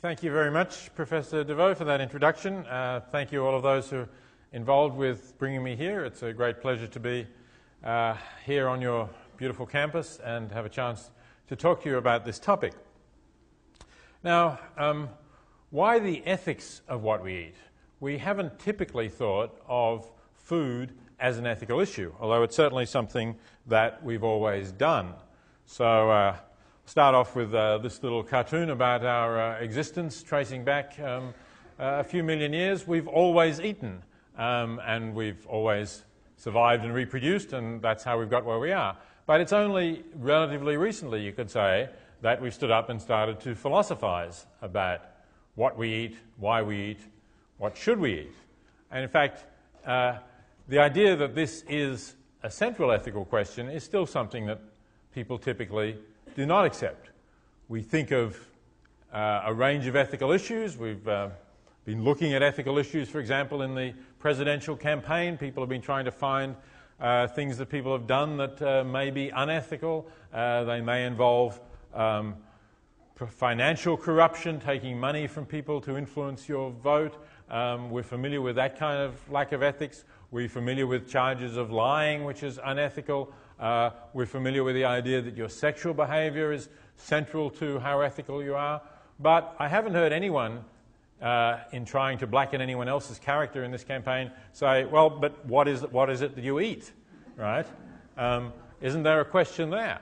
Thank you very much, Professor DeVoe, for that introduction. Thank you all of those who are involved with bringing me here. It's a great pleasure to be here on your beautiful campus and have a chance to talk to you about this topic. Now, why the ethics of what we eat? We haven't typically thought of food as an ethical issue, although it's certainly something that we've always done. So start off with this little cartoon about our existence, tracing back a few million years. We've always eaten, and we've always survived and reproduced, and that's how we've got where we are. But it's only relatively recently, you could say, that we've stood up and started to philosophize about what we eat, why we eat, what should we eat. And in fact, the idea that this is a central ethical question is still something that people typically do not accept. We think of a range of ethical issues. We've been looking at ethical issues, for example, in the presidential campaign. People have been trying to find things that people have done that may be unethical. They may involve financial corruption, taking money from people to influence your vote. We're familiar with that kind of lack of ethics. We're familiar with charges of lying, which is unethical. We're familiar with the idea that your sexual behavior is central to how ethical you are. But I haven't heard anyone, in trying to blacken anyone else's character in this campaign, say, well, but what is it that you eat, right? Isn't there a question there?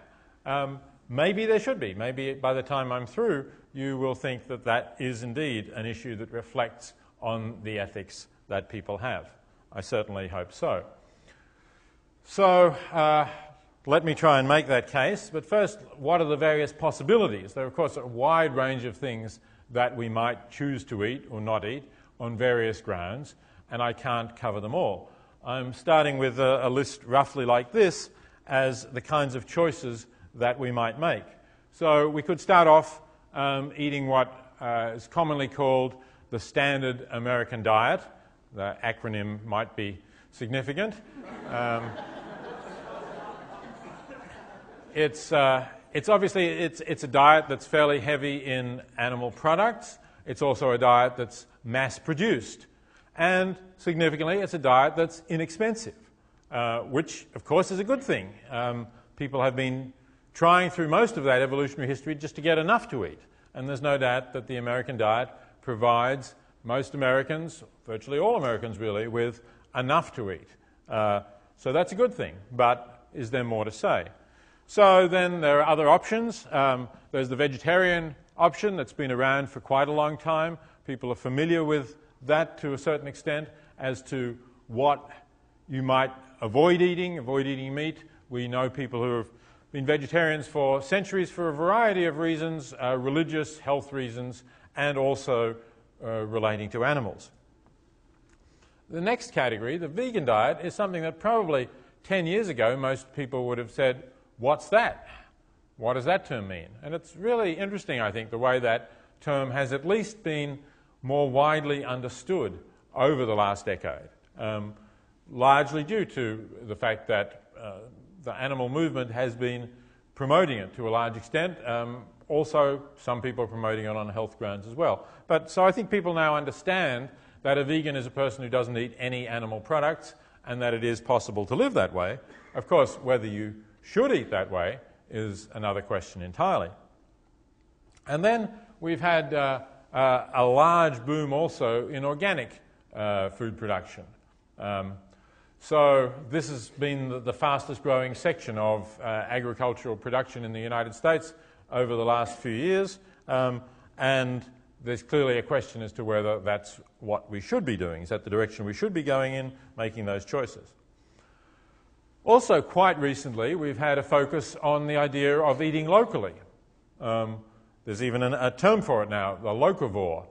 Maybe there should be. Maybe by the time I'm through, you will think that that is indeed an issue that reflects on the ethics that people have. I certainly hope so. So let me try and make that case. But first, what are the various possibilities? There are, of course, a wide range of things that we might choose to eat or not eat on various grounds, and I can't cover them all. I'm starting with a list roughly like this as the kinds of choices that we might make. So we could start off eating what is commonly called the standard American diet. The acronym might be significant. It's obviously it's a diet that's fairly heavy in animal products. It's also a diet that's mass-produced. And significantly, it's a diet that's inexpensive, which, of course, is a good thing. People have been trying through most of that evolutionary history just to get enough to eat. And there's no doubt that the American diet provides most Americans, virtually all Americans really, with enough to eat. So that's a good thing. But is there more to say? So then there are other options. There's the vegetarian option that's been around for quite a long time. People are familiar with that to a certain extent as to what you might avoid eating meat. We know people who have been vegetarians for centuries for a variety of reasons, religious, health reasons, and also relating to animals. The next category, the vegan diet, is something that probably 10 years ago most people would have said, what's that? What does that term mean? And it's really interesting, I think, the way that term has at least been more widely understood over the last decade, largely due to the fact that the animal movement has been promoting it to a large extent. Also, some people are promoting it on health grounds as well. But so I think people now understand that a vegan is a person who doesn't eat any animal products and that it is possible to live that way. Of course, whether you should eat that way is another question entirely. And then we've had a large boom also in organic food production. So this has been the fastest growing section of agricultural production in the United States over the last few years. And there's clearly a question as to whether that's what we should be doing. Is that the direction we should be going in, making those choices? Also, quite recently, we've had a focus on the idea of eating locally. There's even a term for it now, the locavore,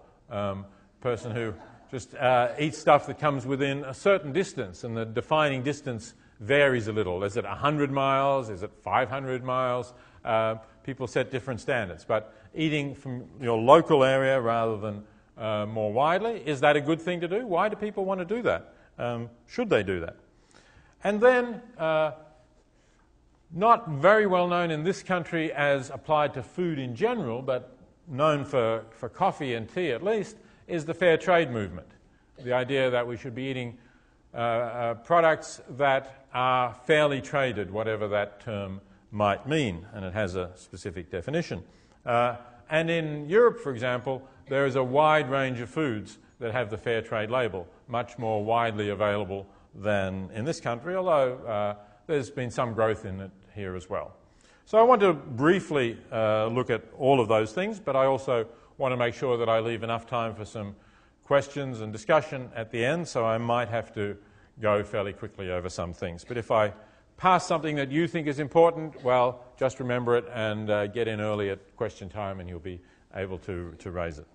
person who just eats stuff that comes within a certain distance, and the defining distance varies a little. Is it 100 miles? Is it 500 miles? People set different standards. But eating from your local area rather than more widely, is that a good thing to do? Why do people want to do that? Should they do that? And then, not very well known in this country as applied to food in general, but known for coffee and tea at least, is the fair trade movement. The idea that we should be eating products that are fairly traded, whatever that term might mean, and it has a specific definition. And in Europe, for example, there is a wide range of foods that have the fair trade label, much more widely available than in this country, although there's been some growth in it here as well. So I want to briefly look at all of those things, but I also want to make sure that I leave enough time for some questions and discussion at the end, so I might have to go fairly quickly over some things. But if I pass something that you think is important, well, just remember it and get in early at question time and you'll be able to raise it.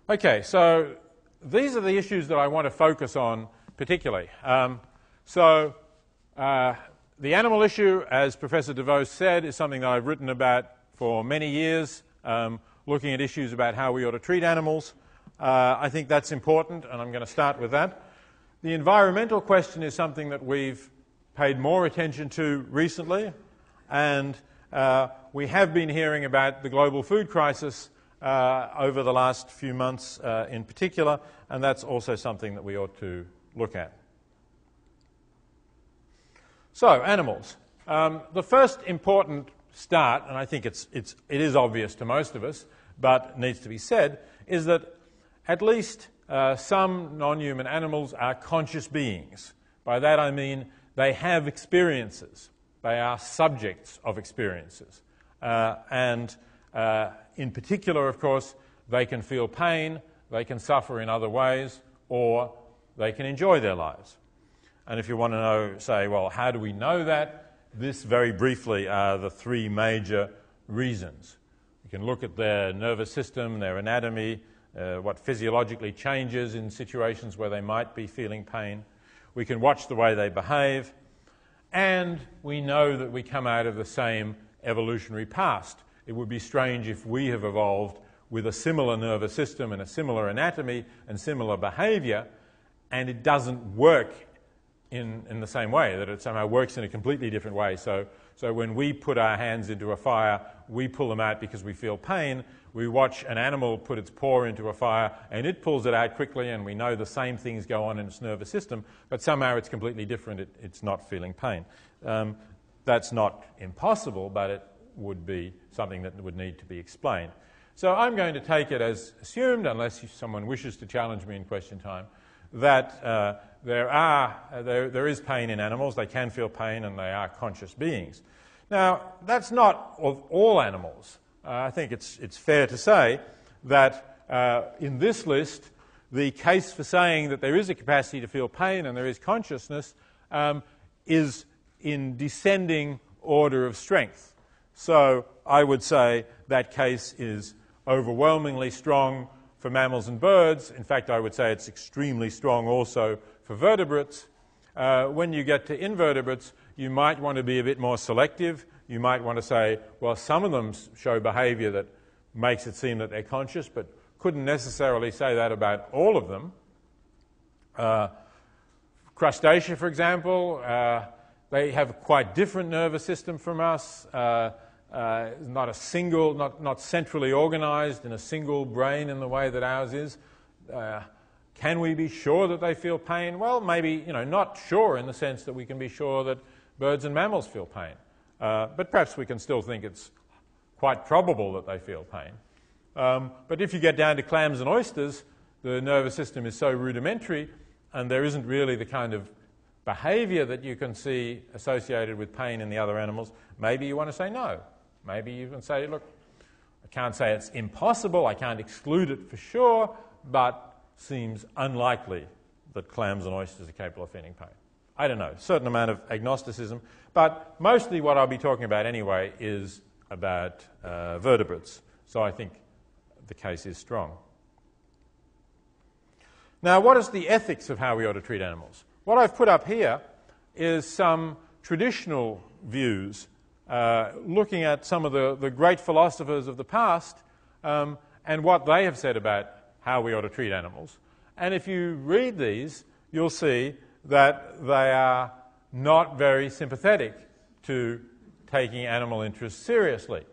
Okay, so these are the issues that I want to focus on particularly. The animal issue, as Professor DeVos said, is something that I've written about for many years, looking at issues about how we ought to treat animals. I think that's important, and I'm going to start with that. The environmental question is something that we've paid more attention to recently, and we have been hearing about the global food crisis over the last few months in particular, and that's also something that we ought to look at. So, animals. The first important start, and I think it is obvious to most of us, but needs to be said, is that at least some non-human animals are conscious beings. By that I mean they have experiences. They are subjects of experiences. And in particular, of course, they can feel pain, they can suffer in other ways, or they can enjoy their lives. And if you want to know, say, well, how do we know that? This, very briefly, are the three major reasons. You can look at their nervous system, their anatomy, what physiologically changes in situations where they might be feeling pain. We can watch the way they behave. And we know that we come out of the same evolutionary past. It would be strange if we have evolved with a similar nervous system and a similar anatomy and similar behavior, and it doesn't work in the same way, that it somehow works in a completely different way. So when we put our hands into a fire, we pull them out because we feel pain. We watch an animal put its paw into a fire and it pulls it out quickly, and we know the same things go on in its nervous system, but somehow it's completely different. It's not feeling pain. That's not impossible, but it would be something that would need to be explained. So I'm going to take it as assumed, unless someone wishes to challenge me in question time, that there is pain in animals. They can feel pain and they are conscious beings. Now, that's not of all animals. I think it's fair to say that in this list, the case for saying that there is a capacity to feel pain and there is consciousness is in descending order of strength. So I would say that case is overwhelmingly strong for mammals and birds. In fact, I would say it's extremely strong also for vertebrates. When you get to invertebrates, you might want to be a bit more selective. You might want to say, well, some of them show behavior that makes it seem that they're conscious, but couldn't necessarily say that about all of them. Crustacea, for example, they have a quite different nervous system from us. Not a single, not centrally organized in a single brain in the way that ours is. Can we be sure that they feel pain? Well, maybe, not sure in the sense that we can be sure that birds and mammals feel pain. But perhaps we can still think it's quite probable that they feel pain. But if you get down to clams and oysters, the nervous system is so rudimentary and there isn't really the kind of behavior that you can see associated with pain in the other animals. Maybe you want to say no. Maybe you can say, look, I can't say it's impossible, I can't exclude it for sure, but seems unlikely that clams and oysters are capable of feeling pain. I don't know, a certain amount of agnosticism, but mostly what I'll be talking about anyway is about vertebrates. So I think the case is strong. Now, what is the ethics of how we ought to treat animals? What I've put up here is some traditional views looking at some of the great philosophers of the past and what they have said about how we ought to treat animals. And if you read these, you'll see that they are not very sympathetic to taking animal interests seriously.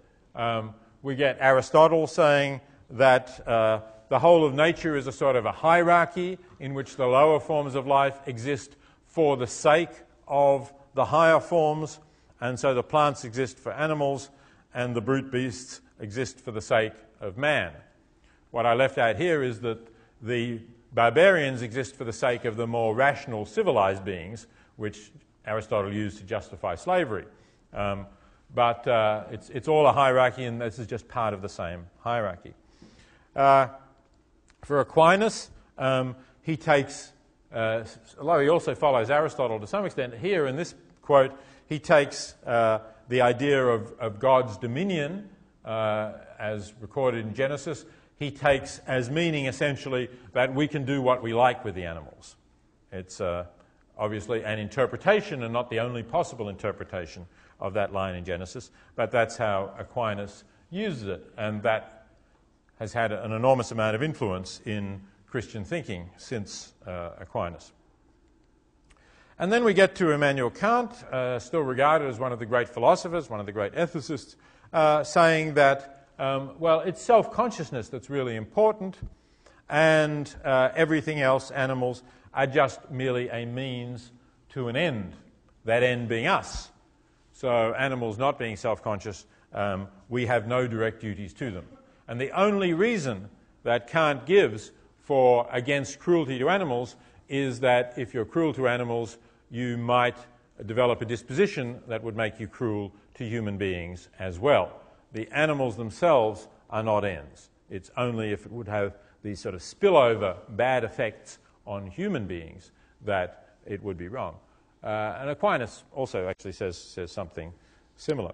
we get Aristotle saying that the whole of nature is a sort of a hierarchy in which the lower forms of life exist for the sake of the higher forms, and so the plants exist for animals and the brute beasts exist for the sake of man. What I left out here is that the barbarians exist for the sake of the more rational civilized beings, which Aristotle used to justify slavery. But it's all a hierarchy, and this is just part of the same hierarchy. For Aquinas, he takes, although he also follows Aristotle to some extent, here in this quote, he takes the idea of God's dominion as recorded in Genesis, he takes as meaning essentially that we can do what we like with the animals. It's obviously an interpretation and not the only possible interpretation of that line in Genesis, but that's how Aquinas uses it, and that has had an enormous amount of influence in Christian thinking since Aquinas. And then we get to Immanuel Kant, still regarded as one of the great philosophers, one of the great ethicists, saying that, well, it's self-consciousness that's really important, and everything else, animals, are just merely a means to an end, that end being us. So animals not being self-conscious, we have no direct duties to them. And the only reason that Kant gives for against cruelty to animals is that if you're cruel to animals, you might develop a disposition that would make you cruel to human beings as well. The animals themselves are not ends. It's only if it would have these sort of spillover bad effects on human beings that it would be wrong. And Aquinas also actually says something similar.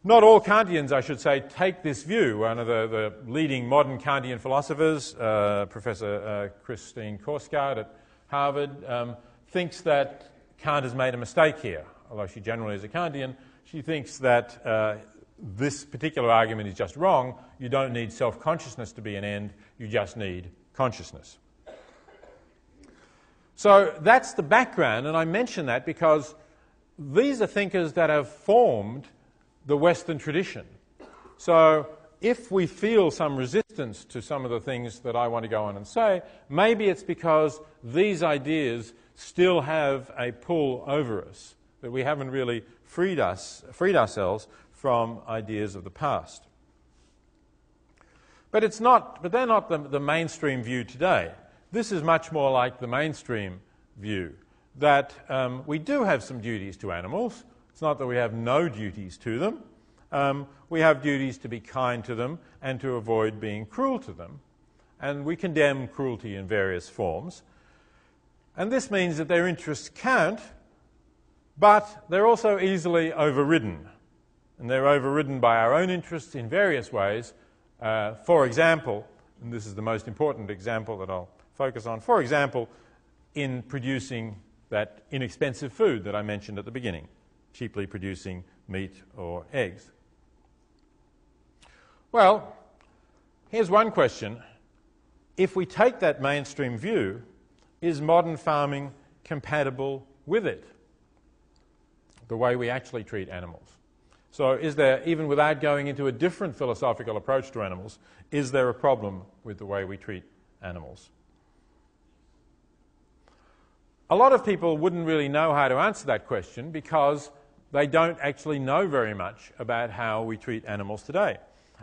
Not all Kantians, I should say, take this view. One of the leading modern Kantian philosophers, Professor Christine Korsgaard at Harvard, thinks that Kant has made a mistake here. Although she generally is a Kantian, she thinks that this particular argument is just wrong. You don't need self-consciousness to be an end, you just need consciousness. So that's the background, and I mention that because these are thinkers that have formed the Western tradition. So if we feel some resistance to some of the things that I want to go on and say, maybe it's because these ideas still have a pull over us, that we haven't really freed ourselves from ideas of the past. But they're not the mainstream view today. This is much more like the mainstream view, that we do have some duties to animals. It's not that we have no duties to them. We have duties to be kind to them and to avoid being cruel to them. And we condemn cruelty in various forms. And this means that their interests count, but they're also easily overridden. And they're overridden by our own interests in various ways. For example, and this is the most important example that I'll focus on, for example, in producing that inexpensive food that I mentioned at the beginning, cheaply producing meat or eggs. Well, here's one question. If we take that mainstream view, is modern farming compatible with it? The way we actually treat animals. So is there, even without going into a different philosophical approach to animals, is there a problem with the way we treat animals? A lot of people wouldn't really know how to answer that question because they don't actually know very much about how we treat animals today.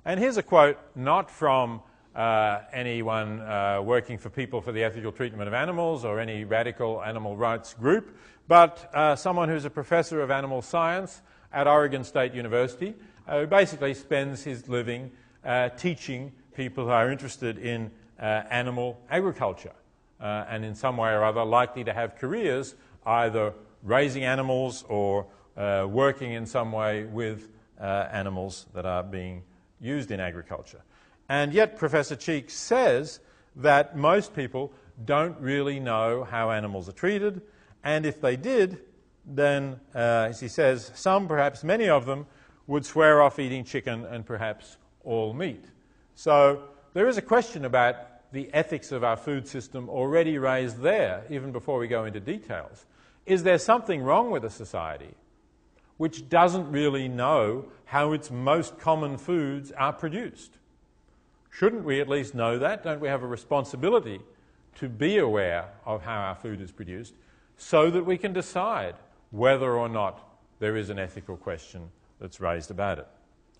And here's a quote not from anyone working for People for the Ethical Treatment of Animals or any radical animal rights group, but someone who's a professor of animal science at Oregon State University, who basically spends his living teaching people who are interested in animal agriculture and in some way or other likely to have careers either raising animals or working in some way with animals that are being used in agriculture. And yet Professor Cheek says that most people don't really know how animals are treated, and if they did, then, as he says, some, perhaps many of them, would swear off eating chicken and perhaps all meat. So there is a question about the ethics of our food system already raised there, even before we go into details. Is there something wrong with a society which doesn't really know how its most common foods are produced. Shouldn't we at least know that? Don't we have a responsibility to be aware of how our food is produced so that we can decide whether or not there is an ethical question that's raised about it?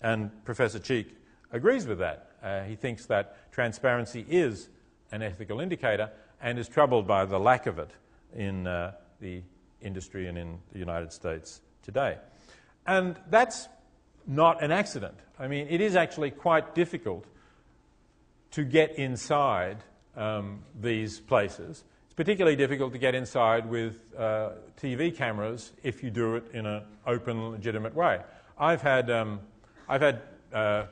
And Professor Cheek agrees with that. He thinks that transparency is an ethical indicator and is troubled by the lack of it in the industry and in the United States today. And that's not an accident. I mean, it is actually quite difficult to get inside these places. It's particularly difficult to get inside with TV cameras if you do it in an open, legitimate way. I've had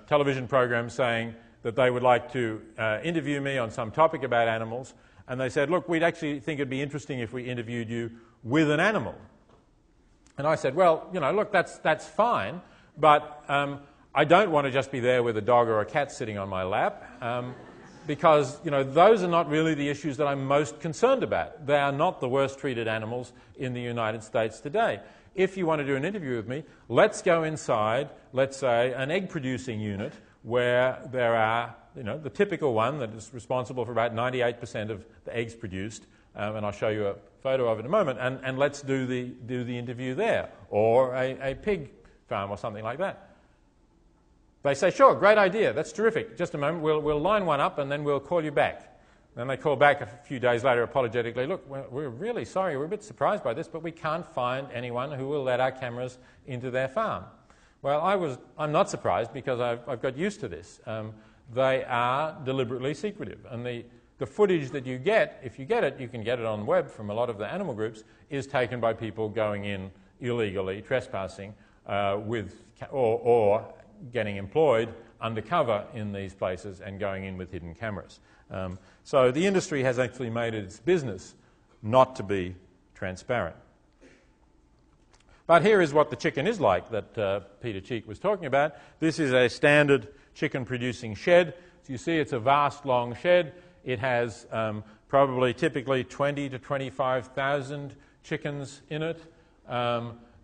television programs saying that they would like to interview me on some topic about animals, and they said, look, we'd actually think it'd be interesting if we interviewed you with an animal. And I said, well, you know, look, that's fine, but I don't want to just be there with a dog or a cat sitting on my lap, because, you know, those are not really the issues that I'm most concerned about. They are not the worst treated animals in the United States today. If you want to do an interview with me, let's go inside, let's say, an egg-producing unit where there are, you know, the typical one that is responsible for about 98% of the eggs produced, and I'll show you a photo of it in a moment, and let's do the interview there, or a pig farm or something like that. They say, sure, great idea, that's terrific. Just a moment, we'll line one up and then we'll call you back. Then they call back a few days later apologetically, look, we're really sorry, we're a bit surprised by this, but we can't find anyone who will let our cameras into their farm. Well, I'm not surprised because I've got used to this. They are deliberately secretive, and the footage that you get, if you get it, you can get it on the web from a lot of the animal groups, is taken by people going in illegally, trespassing, or getting employed undercover in these places and going in with hidden cameras. So the industry has actually made it its business not to be transparent. But here is what the chicken is like that Peter Cheek was talking about. This is a standard chicken producing shed. So you see it's a vast long shed. It has probably typically 20 to 25,000 chickens in it.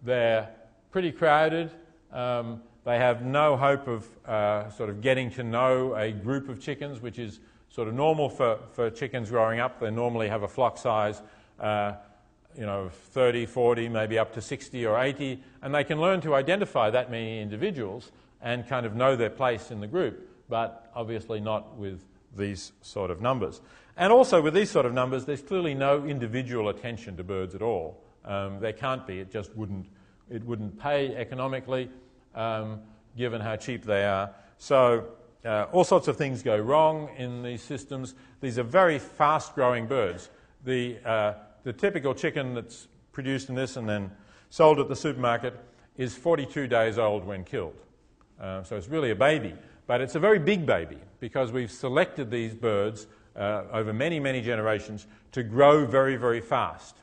They're pretty crowded. They have no hope of sort of getting to know a group of chickens, which is sort of normal for chickens growing up. They normally have a flock size, 30, 40, maybe up to 60 or 80, and they can learn to identify that many individuals and kind of know their place in the group, but obviously not with these sort of numbers. And also with these sort of numbers, there's clearly no individual attention to birds at all. There can't be. It just wouldn't pay economically, given how cheap they are. So all sorts of things go wrong in these systems. These are very fast-growing birds. The typical chicken that's produced in this and then sold at the supermarket is 42 days old when killed. So it's really a baby. But it's a very big baby because we've selected these birds over many, many generations to grow very, very fast.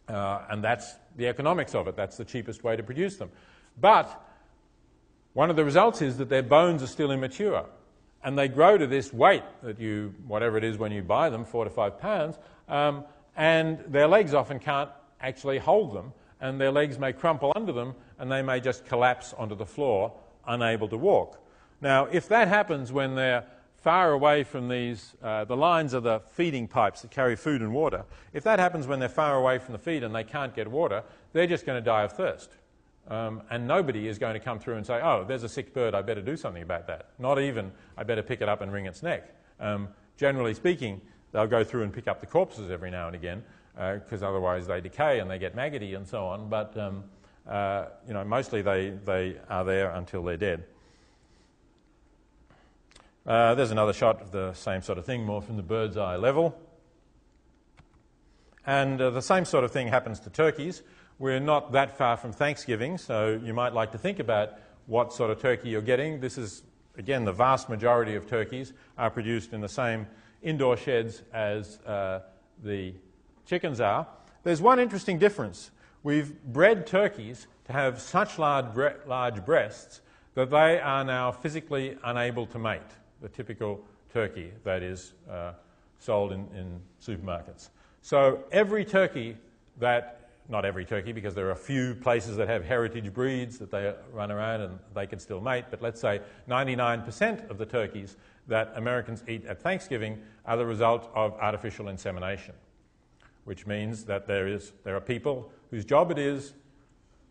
And that's the economics of it. That's the cheapest way to produce them. But one of the results is that their bones are still immature. And they grow to this weight that whatever it is when you buy them, 4 to 5 pounds, and their legs often can't actually hold them, and their legs may crumple under them, and they may just collapse onto the floor, unable to walk. Now, if that happens when they're far away from these, the lines are the feeding pipes that carry food and water. If that happens when they're far away from the feed and they can't get water, they're just going to die of thirst. And nobody is going to come through and say, oh, there's a sick bird, I better do something about that. Not even, I better pick it up and wring its neck. Generally speaking, they'll go through and pick up the corpses every now and again, because otherwise they decay and they get maggoty and so on. But mostly they are there until they're dead. There's another shot of the same sort of thing, more from the bird's eye level. And the same sort of thing happens to turkeys. We're not that far from Thanksgiving, so you might like to think about what sort of turkey you're getting. This is, again, the vast majority of turkeys are produced in the same indoor sheds as the chickens are. There's one interesting difference. We've bred turkeys to have such large breasts that they are now physically unable to mate, the typical turkey that is sold in supermarkets. So every turkey that not every turkey, because there are a few places that have heritage breeds that they run around and they can still mate, but let's say 99% of the turkeys that Americans eat at Thanksgiving are the result of artificial insemination, which means that there are people whose job it is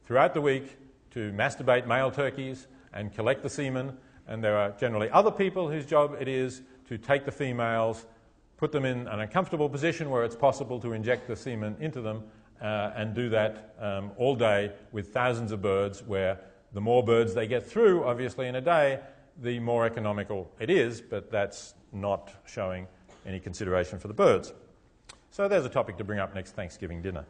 throughout the week to masturbate male turkeys and collect the semen, and there are generally other people whose job it is to take the females, put them in an uncomfortable position where it's possible to inject the semen into them, and do that all day with thousands of birds, where the more birds they get through, obviously, in a day, the more economical it is, but that's not showing any consideration for the birds. So there's a topic to bring up next Thanksgiving dinner.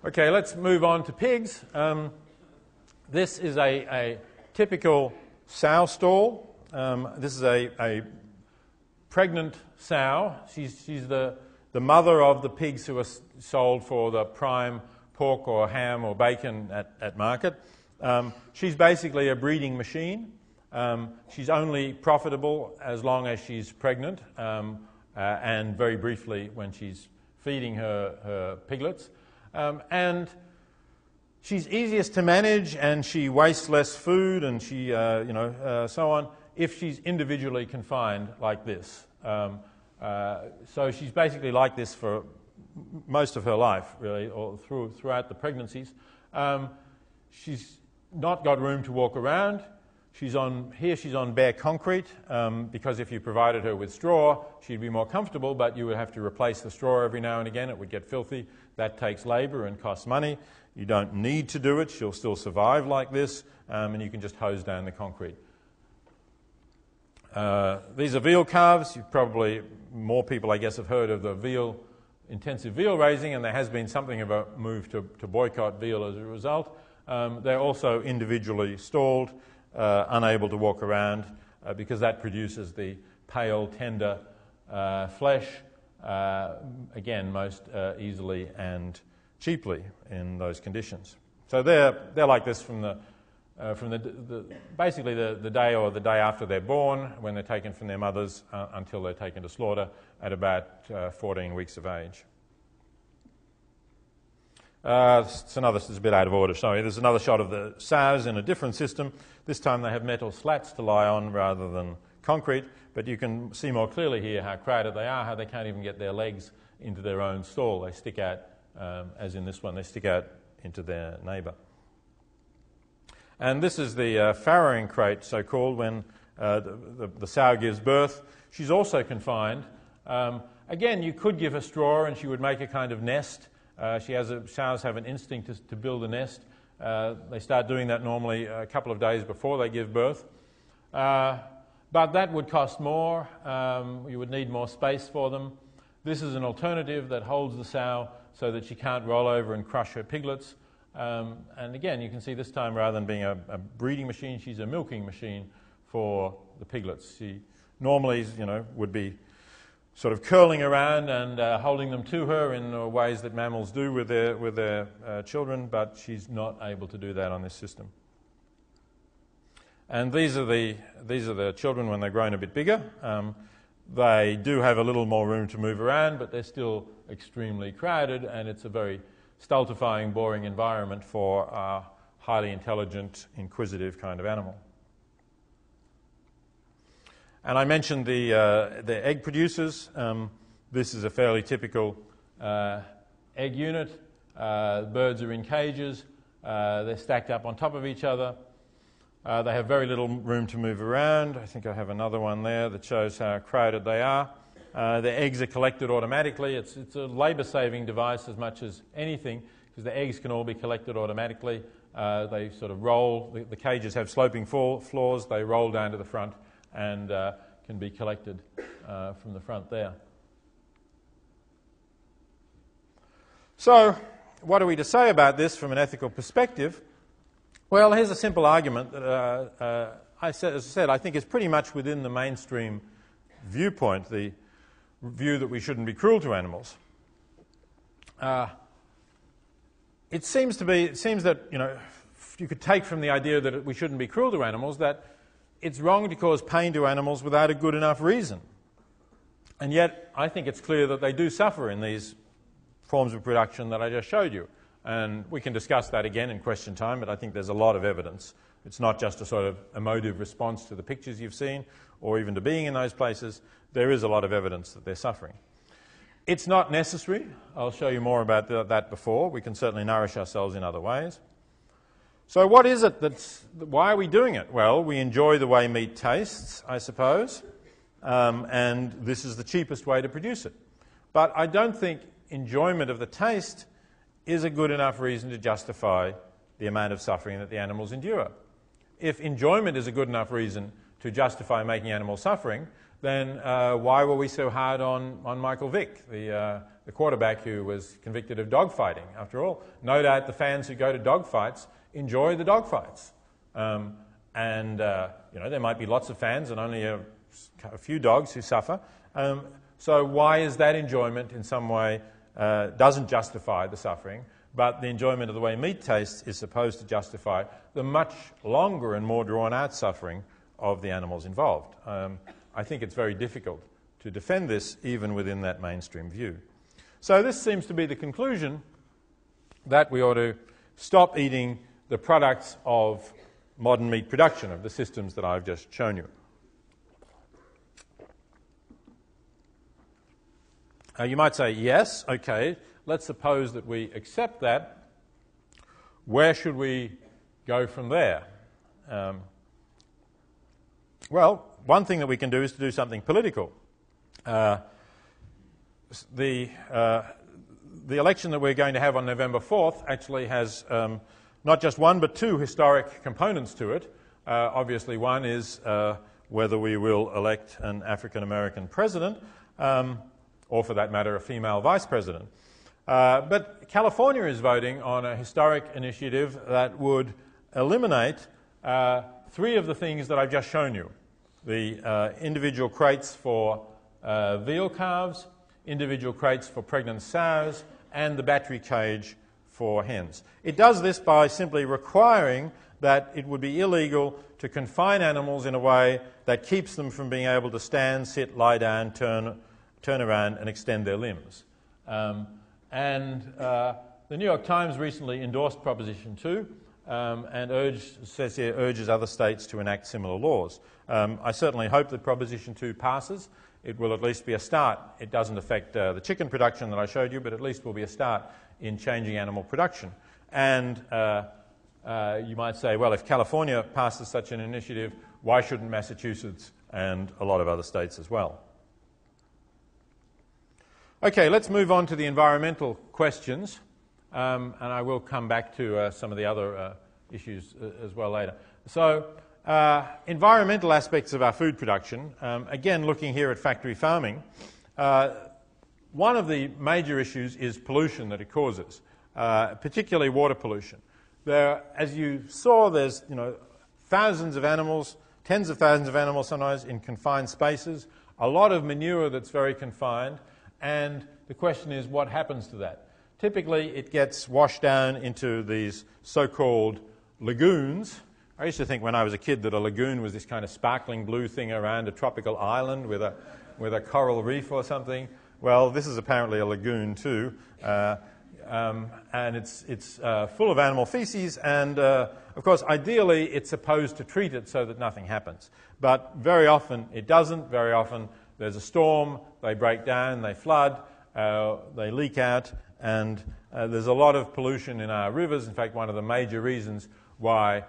Okay, let's move on to pigs. This is a typical sow stall. This is a pregnant sow. She's the mother of the pigs who are sold for the prime pork or ham or bacon at market. She's basically a breeding machine. She's only profitable as long as she's pregnant, and very briefly when she's feeding her piglets. And she's easiest to manage, and she wastes less food, and she, so on, if she's individually confined like this. So she's basically like this for most of her life, really, or throughout the pregnancies. She's not got room to walk around. She's on bare concrete, because if you provided her with straw, she'd be more comfortable, but you would have to replace the straw every now and again. It would get filthy. That takes labour and costs money. You don't need to do it. She'll still survive like this, and you can just hose down the concrete. These are veal calves. More people, I guess, have heard of the intensive veal raising, and there has been something of a move to boycott veal as a result. They're also individually stalled, unable to walk around, because that produces the pale, tender flesh, again, most easily and cheaply in those conditions. So they're like this from basically the day or the day after they're born, when they're taken from their mothers, until they're taken to slaughter at about 14 weeks of age. This is a bit out of order, sorry. There's another shot of the sows in a different system. This time they have metal slats to lie on rather than concrete, but you can see more clearly here how crowded they are, how they can't even get their legs into their own stall. They stick out, as in this one, they stick out into their neighbour. And this is the farrowing crate, so-called, when the sow gives birth. She's also confined. Again, you could give her straw and she would make a kind of nest. Sows have an instinct to build a nest. They start doing that normally a couple of days before they give birth. But that would cost more. You would need more space for them. This is an alternative that holds the sow so that she can't roll over and crush her piglets. And again, you can see this time, rather than being a breeding machine, she's a milking machine for the piglets. She normally, would be sort of curling around and holding them to her in ways that mammals do with their children, but she's not able to do that on this system. And these are the children when they're grown a bit bigger. They do have a little more room to move around, but they're still extremely crowded, and it's a very stultifying, boring environment for a highly intelligent, inquisitive kind of animal. And I mentioned the egg producers. This is a fairly typical egg unit. Birds are in cages. They're stacked up on top of each other. They have very little room to move around. I think I have another one there that shows how crowded they are. The eggs are collected automatically. It's a labour-saving device as much as anything, because the eggs can all be collected automatically. They sort of roll. The cages have sloping floors. They roll down to the front and can be collected from the front there. So, what are we to say about this from an ethical perspective? Well, here's a simple argument that as I said, I think is pretty much within the mainstream viewpoint, the view that we shouldn't be cruel to animals. It seems that, you could take from the idea that we shouldn't be cruel to animals that it's wrong to cause pain to animals without a good enough reason. And yet, I think it's clear that they do suffer in these forms of production that I just showed you. And we can discuss that again in question time, but I think there's a lot of evidence. It's not just a sort of emotive response to the pictures you've seen or even to being in those places. There is a lot of evidence that they're suffering. It's not necessary. I'll show you more about that before. We can certainly nourish ourselves in other ways. So what is it why are we doing it? Well, we enjoy the way meat tastes, I suppose, and this is the cheapest way to produce it. But I don't think enjoyment of the taste is a good enough reason to justify the amount of suffering that the animals endure. If enjoyment is a good enough reason to justify making animals suffering, then why were we so hard on Michael Vick, the quarterback who was convicted of dogfighting? After all, no doubt the fans who go to dogfights enjoy the dogfights. There might be lots of fans and only a few dogs who suffer. So why is that enjoyment in some way doesn't justify the suffering, but the enjoyment of the way meat tastes is supposed to justify the much longer and more drawn-out suffering of the animals involved? I think it's very difficult to defend this even within that mainstream view. So this seems to be the conclusion, that we ought to stop eating the products of modern meat production, of the systems that I've just shown you. You might say, yes, okay, let's suppose that we accept that. Where should we go from there? Well, one thing that we can do is to do something political. The election that we're going to have on November 4th actually has not just one but two historic components to it. Obviously, one is whether we will elect an African-American president, or for that matter, a female vice president. But California is voting on a historic initiative that would eliminate three of the things that I've just shown you. The individual crates for veal calves, individual crates for pregnant sows, and the battery cage for hens. It does this by simply requiring that it would be illegal to confine animals in a way that keeps them from being able to stand, sit, lie down, turn around and extend their limbs. The New York Times recently endorsed Proposition 2 and urges other states to enact similar laws. I certainly hope that Proposition 2 passes. It will at least be a start. It doesn't affect the chicken production that I showed you, but at least will be a start in changing animal production. And you might say, well, if California passes such an initiative, why shouldn't Massachusetts and a lot of other states as well? Okay, let's move on to the environmental questions, and I will come back to some of the other issues as well later. So, environmental aspects of our food production, again looking here at factory farming, one of the major issues is pollution that it causes, particularly water pollution. As you saw, there's thousands of animals, tens of thousands of animals sometimes in confined spaces, a lot of manure that's very confined, and the question is what happens to that? Typically it gets washed down into these so-called lagoons. I used to think when I was a kid that a lagoon was this kind of sparkling blue thing around a tropical island with a coral reef or something. Well, this is apparently a lagoon too, and it's full of animal feces, and of course ideally it's supposed to treat it so that nothing happens. But very often it doesn't. Very often there's a storm, they break down, they flood, they leak out, and there's a lot of pollution in our rivers. In fact, one of the major reasons why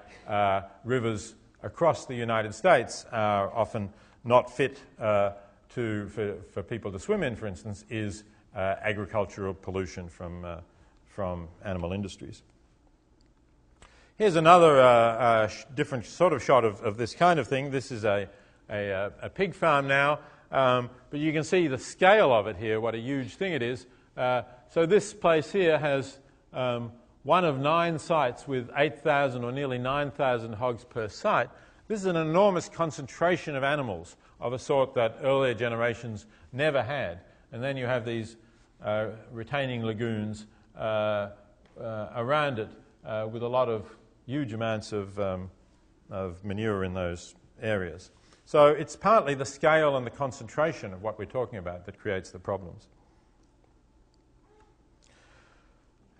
rivers across the United States are often not fit for people to swim in, for instance, is agricultural pollution from animal industries. Here's another different sort of shot of this kind of thing. This is a pig farm now, but you can see the scale of it here, what a huge thing it is. So this place here has one of 9 sites with 8,000 or nearly 9,000 hogs per site. This is an enormous concentration of animals of a sort that earlier generations never had. And then you have these retaining lagoons around it with a lot of huge amounts of manure in those areas. So it's partly the scale and the concentration of what we're talking about that creates the problems.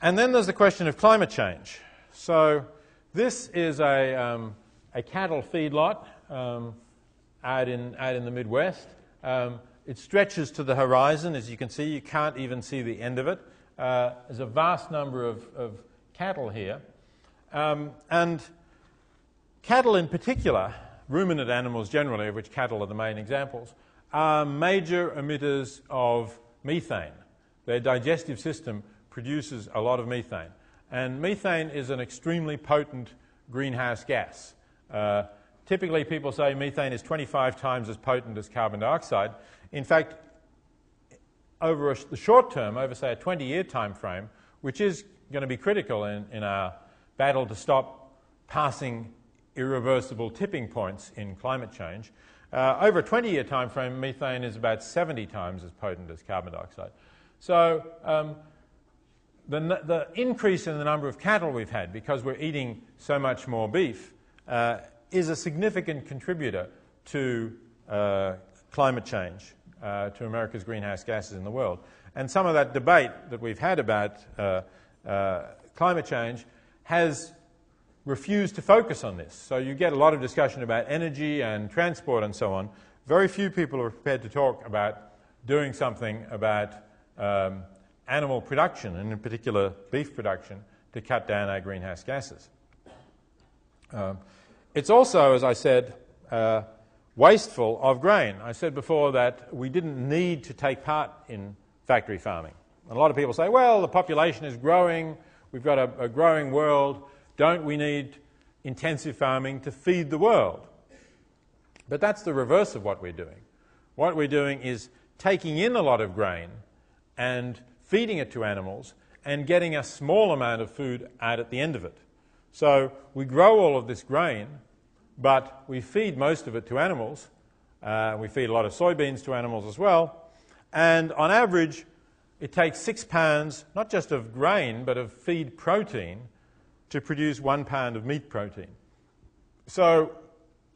And then there's the question of climate change. So this is a cattle feedlot out in the Midwest. It stretches to the horizon. As you can see, you can't even see the end of it. There's a vast number of cattle here. And cattle in particular, ruminant animals generally, of which cattle are the main examples, are major emitters of methane. Their digestive system produces a lot of methane. And methane is an extremely potent greenhouse gas. Typically, people say methane is 25 times as potent as carbon dioxide. In fact, over the short term, over, say, a 20-year time frame, which is going to be critical in our battle to stop passing irreversible tipping points in climate change, over a 20-year time frame, methane is about 70 times as potent as carbon dioxide. So the increase in the number of cattle we've had, because we're eating so much more beef, is a significant contributor to climate change, to America's greenhouse gases in the world. And some of that debate that we've had about climate change has refused to focus on this. So you get a lot of discussion about energy and transport and so on. Very few people are prepared to talk about doing something about animal production, and in particular beef production, to cut down our greenhouse gases. It's also, as I said, wasteful of grain. I said before that we didn't need to take part in factory farming. A lot of people say, well, the population is growing, we've got a growing world, don't we need intensive farming to feed the world? But that's the reverse of what we're doing. What we're doing is taking in a lot of grain and feeding it to animals and getting a small amount of food out at the end of it. So we grow all of this grain, but we feed most of it to animals. We feed a lot of soybeans to animals as well. And on average, it takes 6 pounds, not just of grain, but of feed protein, to produce 1 pound of meat protein. So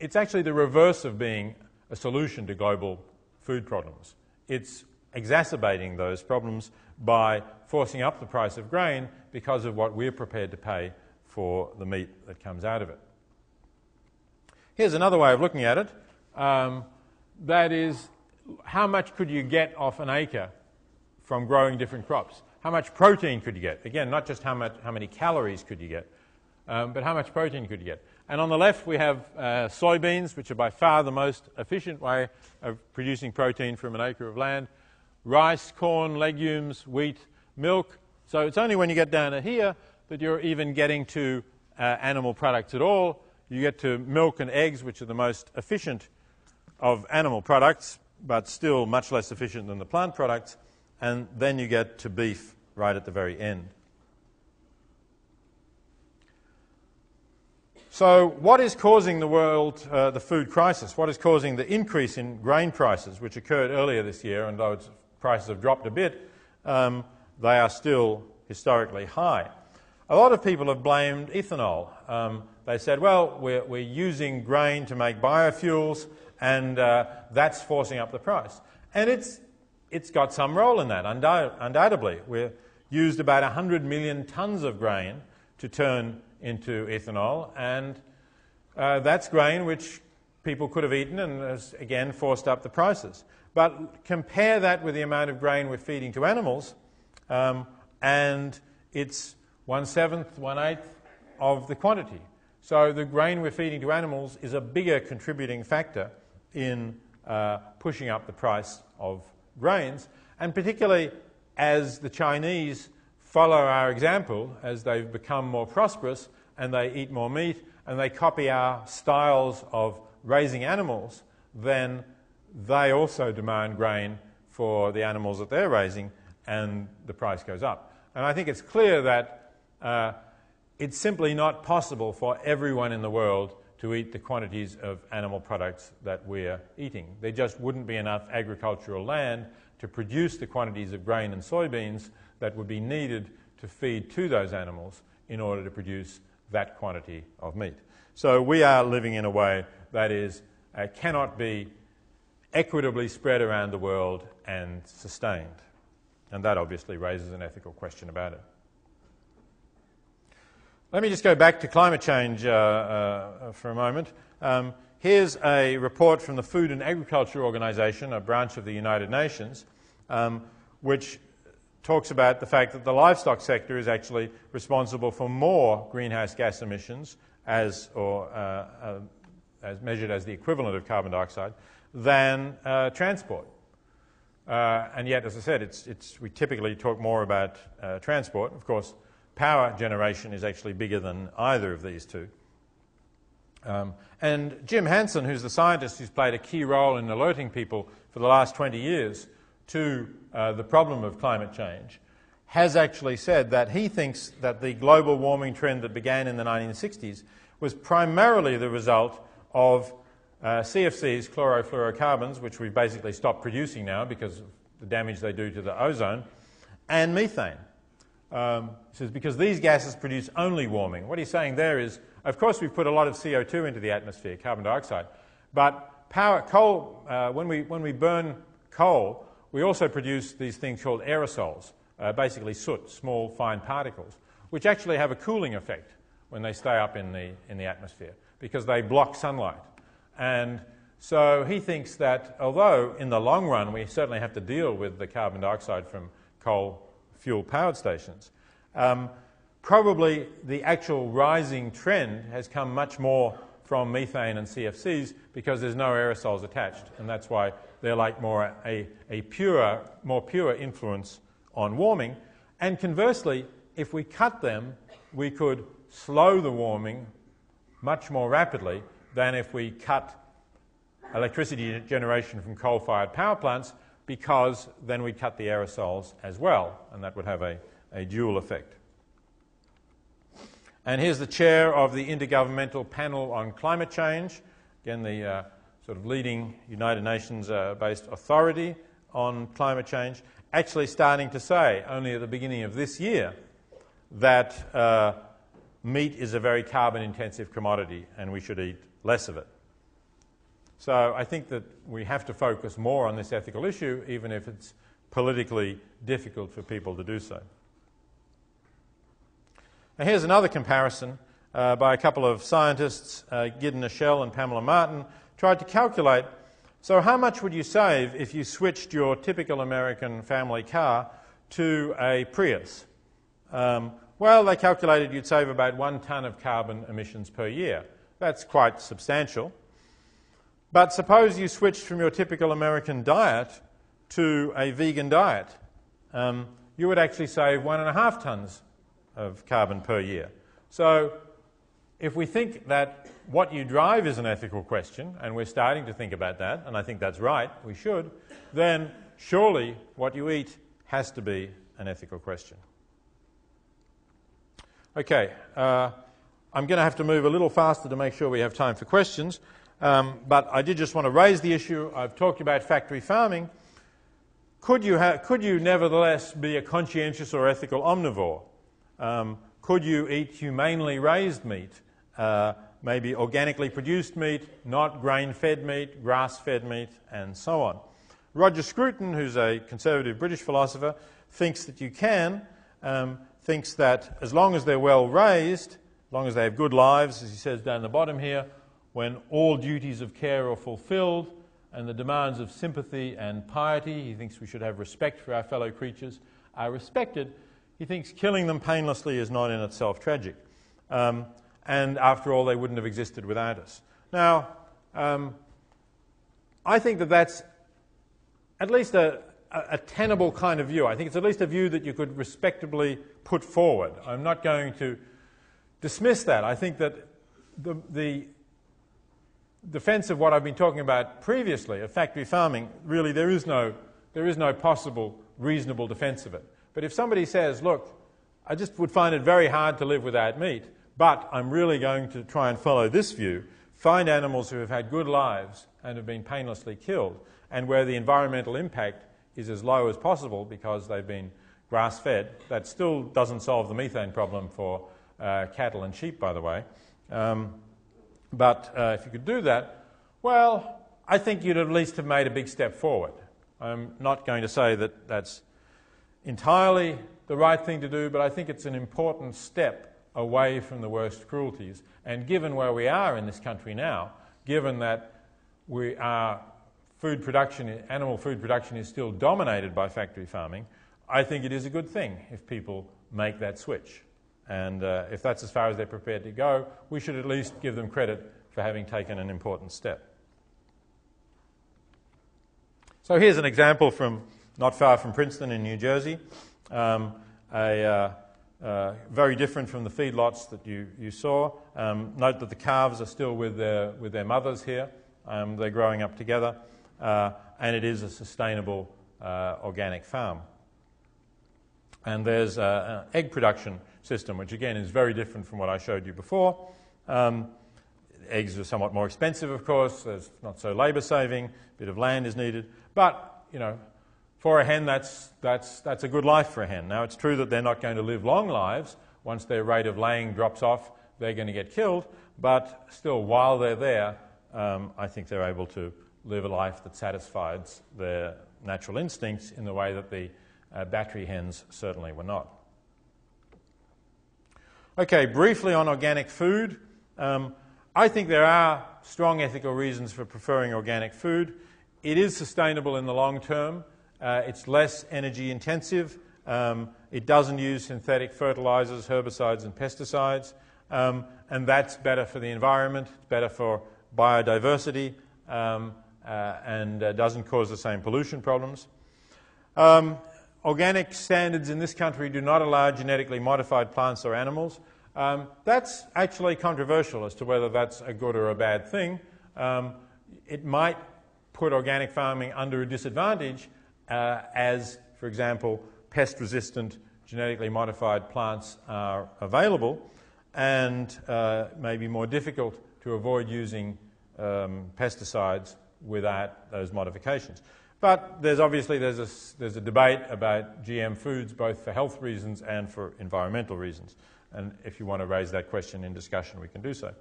it's actually the reverse of being a solution to global food problems. It's exacerbating those problems by forcing up the price of grain because of what we're prepared to pay for the meat that comes out of it. Here's another way of looking at it. That is, how much could you get off an acre from growing different crops? How much protein could you get? Again, not just how many calories could you get, but how much protein could you get? And on the left we have soybeans, which are by far the most efficient way of producing protein from an acre of land. Rice, corn, legumes, wheat, milk. So it's only when you get down to here that you're even getting to animal products at all. You get to milk and eggs, which are the most efficient of animal products, but still much less efficient than the plant products. And then you get to beef right at the very end. So what is causing the world, the food crisis? What is causing the increase in grain prices, which occurred earlier this year, and though prices have dropped a bit, they are still historically high? A lot of people have blamed ethanol. They said, well, we're using grain to make biofuels, and that's forcing up the price. And it's got some role in that, undoubtedly. We've used about 100 million tonnes of grain to turn into ethanol, and that's grain which people could have eaten and has, again, forced up the prices. But compare that with the amount of grain we're feeding to animals, and it's 1/7, 1/8 of the quantity. So the grain we're feeding to animals is a bigger contributing factor in pushing up the price of grains, and particularly as the Chinese follow our example, as they've become more prosperous and they eat more meat and they copy our styles of raising animals, then they also demand grain for the animals that they're raising, and the price goes up. And I think it's clear that it's simply not possible for everyone in the world to eat the quantities of animal products that we're eating. There just wouldn't be enough agricultural land to produce the quantities of grain and soybeans that would be needed to feed to those animals in order to produce that quantity of meat. So we are living in a way that is cannot be equitably spread around the world and sustained. And that obviously raises an ethical question about it. Let me just go back to climate change for a moment. Here's a report from the Food and Agriculture Organization, a branch of the United Nations, which talks about the fact that the livestock sector is actually responsible for more greenhouse gas emissions as measured as the equivalent of carbon dioxide than transport. And yet, as I said, we typically talk more about transport. Of course, power generation is actually bigger than either of these two. And Jim Hansen, who's the scientist who's played a key role in alerting people for the last 20 years to the problem of climate change, has actually said that he thinks that the global warming trend that began in the 1960s was primarily the result of CFCs, chlorofluorocarbons, which we've basically stopped producing now because of the damage they do to the ozone, and methane. He says because these gases produce only warming. What he's saying there is, of course, we've put a lot of CO2 into the atmosphere, carbon dioxide, but when we burn coal, we also produce these things called aerosols, basically soot, small, fine particles, which actually have a cooling effect when they stay up in the atmosphere because they block sunlight. And so he thinks that although in the long run we certainly have to deal with the carbon dioxide from coal fuel powered stations, probably the actual rising trend has come much more from methane and CFCs because there's no aerosols attached, and that's why they're like more pure influence on warming. And conversely, if we cut them, we could slow the warming much more rapidly than if we cut electricity generation from coal-fired power plants, because then we'd cut the aerosols as well, and that would have a dual effect. And here's the chair of the Intergovernmental Panel on Climate Change, again the sort of leading United Nations-based authority on climate change, actually starting to say, only at the beginning of this year, that meat is a very carbon-intensive commodity and we should eat less of it. So I think that we have to focus more on this ethical issue, even if it's politically difficult for people to do so. Now here's another comparison by a couple of scientists, Gideon Eschel and Pamela Martin, tried to calculate, so how much would you save if you switched your typical American family car to a Prius? Well, they calculated you'd save about 1 tonne of carbon emissions per year. That's quite substantial. But suppose you switched from your typical American diet to a vegan diet. You would actually save 1.5 tonnes of carbon per year. So if we think that what you drive is an ethical question, and we're starting to think about that, and I think that's right, we should, then surely what you eat has to be an ethical question. Okay, I'm going to have to move a little faster to make sure we have time for questions, but I did just want to raise the issue. I've talked about factory farming. Could you nevertheless be a conscientious or ethical omnivore? Could you eat humanely raised meat, maybe organically produced meat, not grain-fed meat, grass-fed meat, and so on? Roger Scruton, who's a conservative British philosopher, thinks that you can, thinks that as long as they're well raised, as long as they have good lives, as he says down the bottom here, when all duties of care are fulfilled and the demands of sympathy and piety, he thinks we should have respect for our fellow creatures, are respected. He thinks killing them painlessly is not in itself tragic. And after all, they wouldn't have existed without us. Now, I think that that's at least a tenable kind of view. I think it's at least a view that you could respectably put forward. I'm not going to dismiss that. I think that the defense of what I've been talking about previously, of factory farming, really there is no possible reasonable defense of it. But if somebody says, look, I just would find it very hard to live without meat, but I'm really going to try and follow this view, find animals who have had good lives and have been painlessly killed, and where the environmental impact is as low as possible because they've been grass-fed. That still doesn't solve the methane problem for cattle and sheep, by the way. But if you could do that, Well, I think you'd at least have made a big step forward. I'm not going to say that that's entirely the right thing to do, but I think it's an important step away from the worst cruelties. And given where we are in this country now, given that our food production, animal food production, is still dominated by factory farming, I think it is a good thing if people make that switch. And if that's as far as they're prepared to go, we should at least give them credit for having taken an important step. So here's an example from not far from Princeton in New Jersey, very different from the feedlots that you saw. Note that the calves are still with their mothers here. They're growing up together, and it is a sustainable organic farm. And there's an egg production system, which again is very different from what I showed you before. Eggs are somewhat more expensive, of course. There's not so labour-saving. A bit of land is needed, but for a hen, that's a good life for a hen. Now, it's true that they're not going to live long lives. Once their rate of laying drops off, they're going to get killed. But still, while they're there, I think they're able to live a life that satisfies their natural instincts in the way that the battery hens certainly were not. Okay, briefly on organic food. I think there are strong ethical reasons for preferring organic food. It is sustainable in the long term. It's less energy intensive. It doesn't use synthetic fertilizers, herbicides and pesticides. And that's better for the environment. It's better for biodiversity and doesn't cause the same pollution problems. Organic standards in this country do not allow genetically modified plants or animals. That's actually controversial as to whether that's a good or a bad thing. It might put organic farming under a disadvantage as, for example, pest-resistant genetically modified plants are available and may be more difficult to avoid using pesticides without those modifications. But there's a debate about GM foods both for health reasons and for environmental reasons. And if you want to raise that question in discussion, we can do so.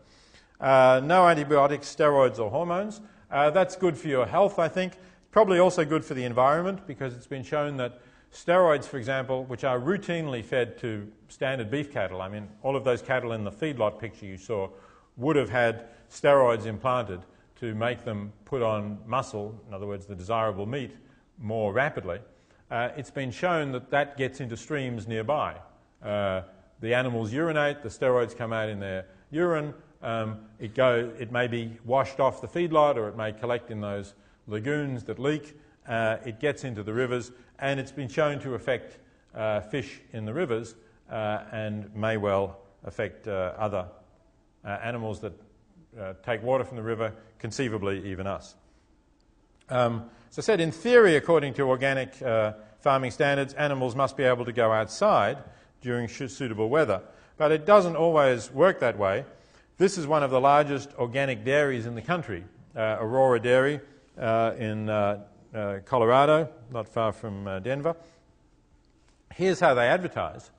No antibiotics, steroids or hormones. That's good for your health, I think. Probably also good for the environment because it's been shown that steroids, for example, which are routinely fed to standard beef cattle, I mean, all of those cattle in the feedlot picture you saw would have had steroids implanted to make them put on muscle, in other words, the desirable meat, more rapidly. It's been shown that that gets into streams nearby. The animals urinate, the steroids come out in their urine, it may be washed off the feedlot or it may collect in those lagoons that leak. It gets into the rivers and it's been shown to affect fish in the rivers and may well affect other animals that take water from the river, conceivably even us. As I said, in theory, according to organic farming standards, animals must be able to go outside during suitable weather. But it doesn't always work that way. This is one of the largest organic dairies in the country, Aurora Dairy in Colorado, not far from Denver. Here's how they advertise.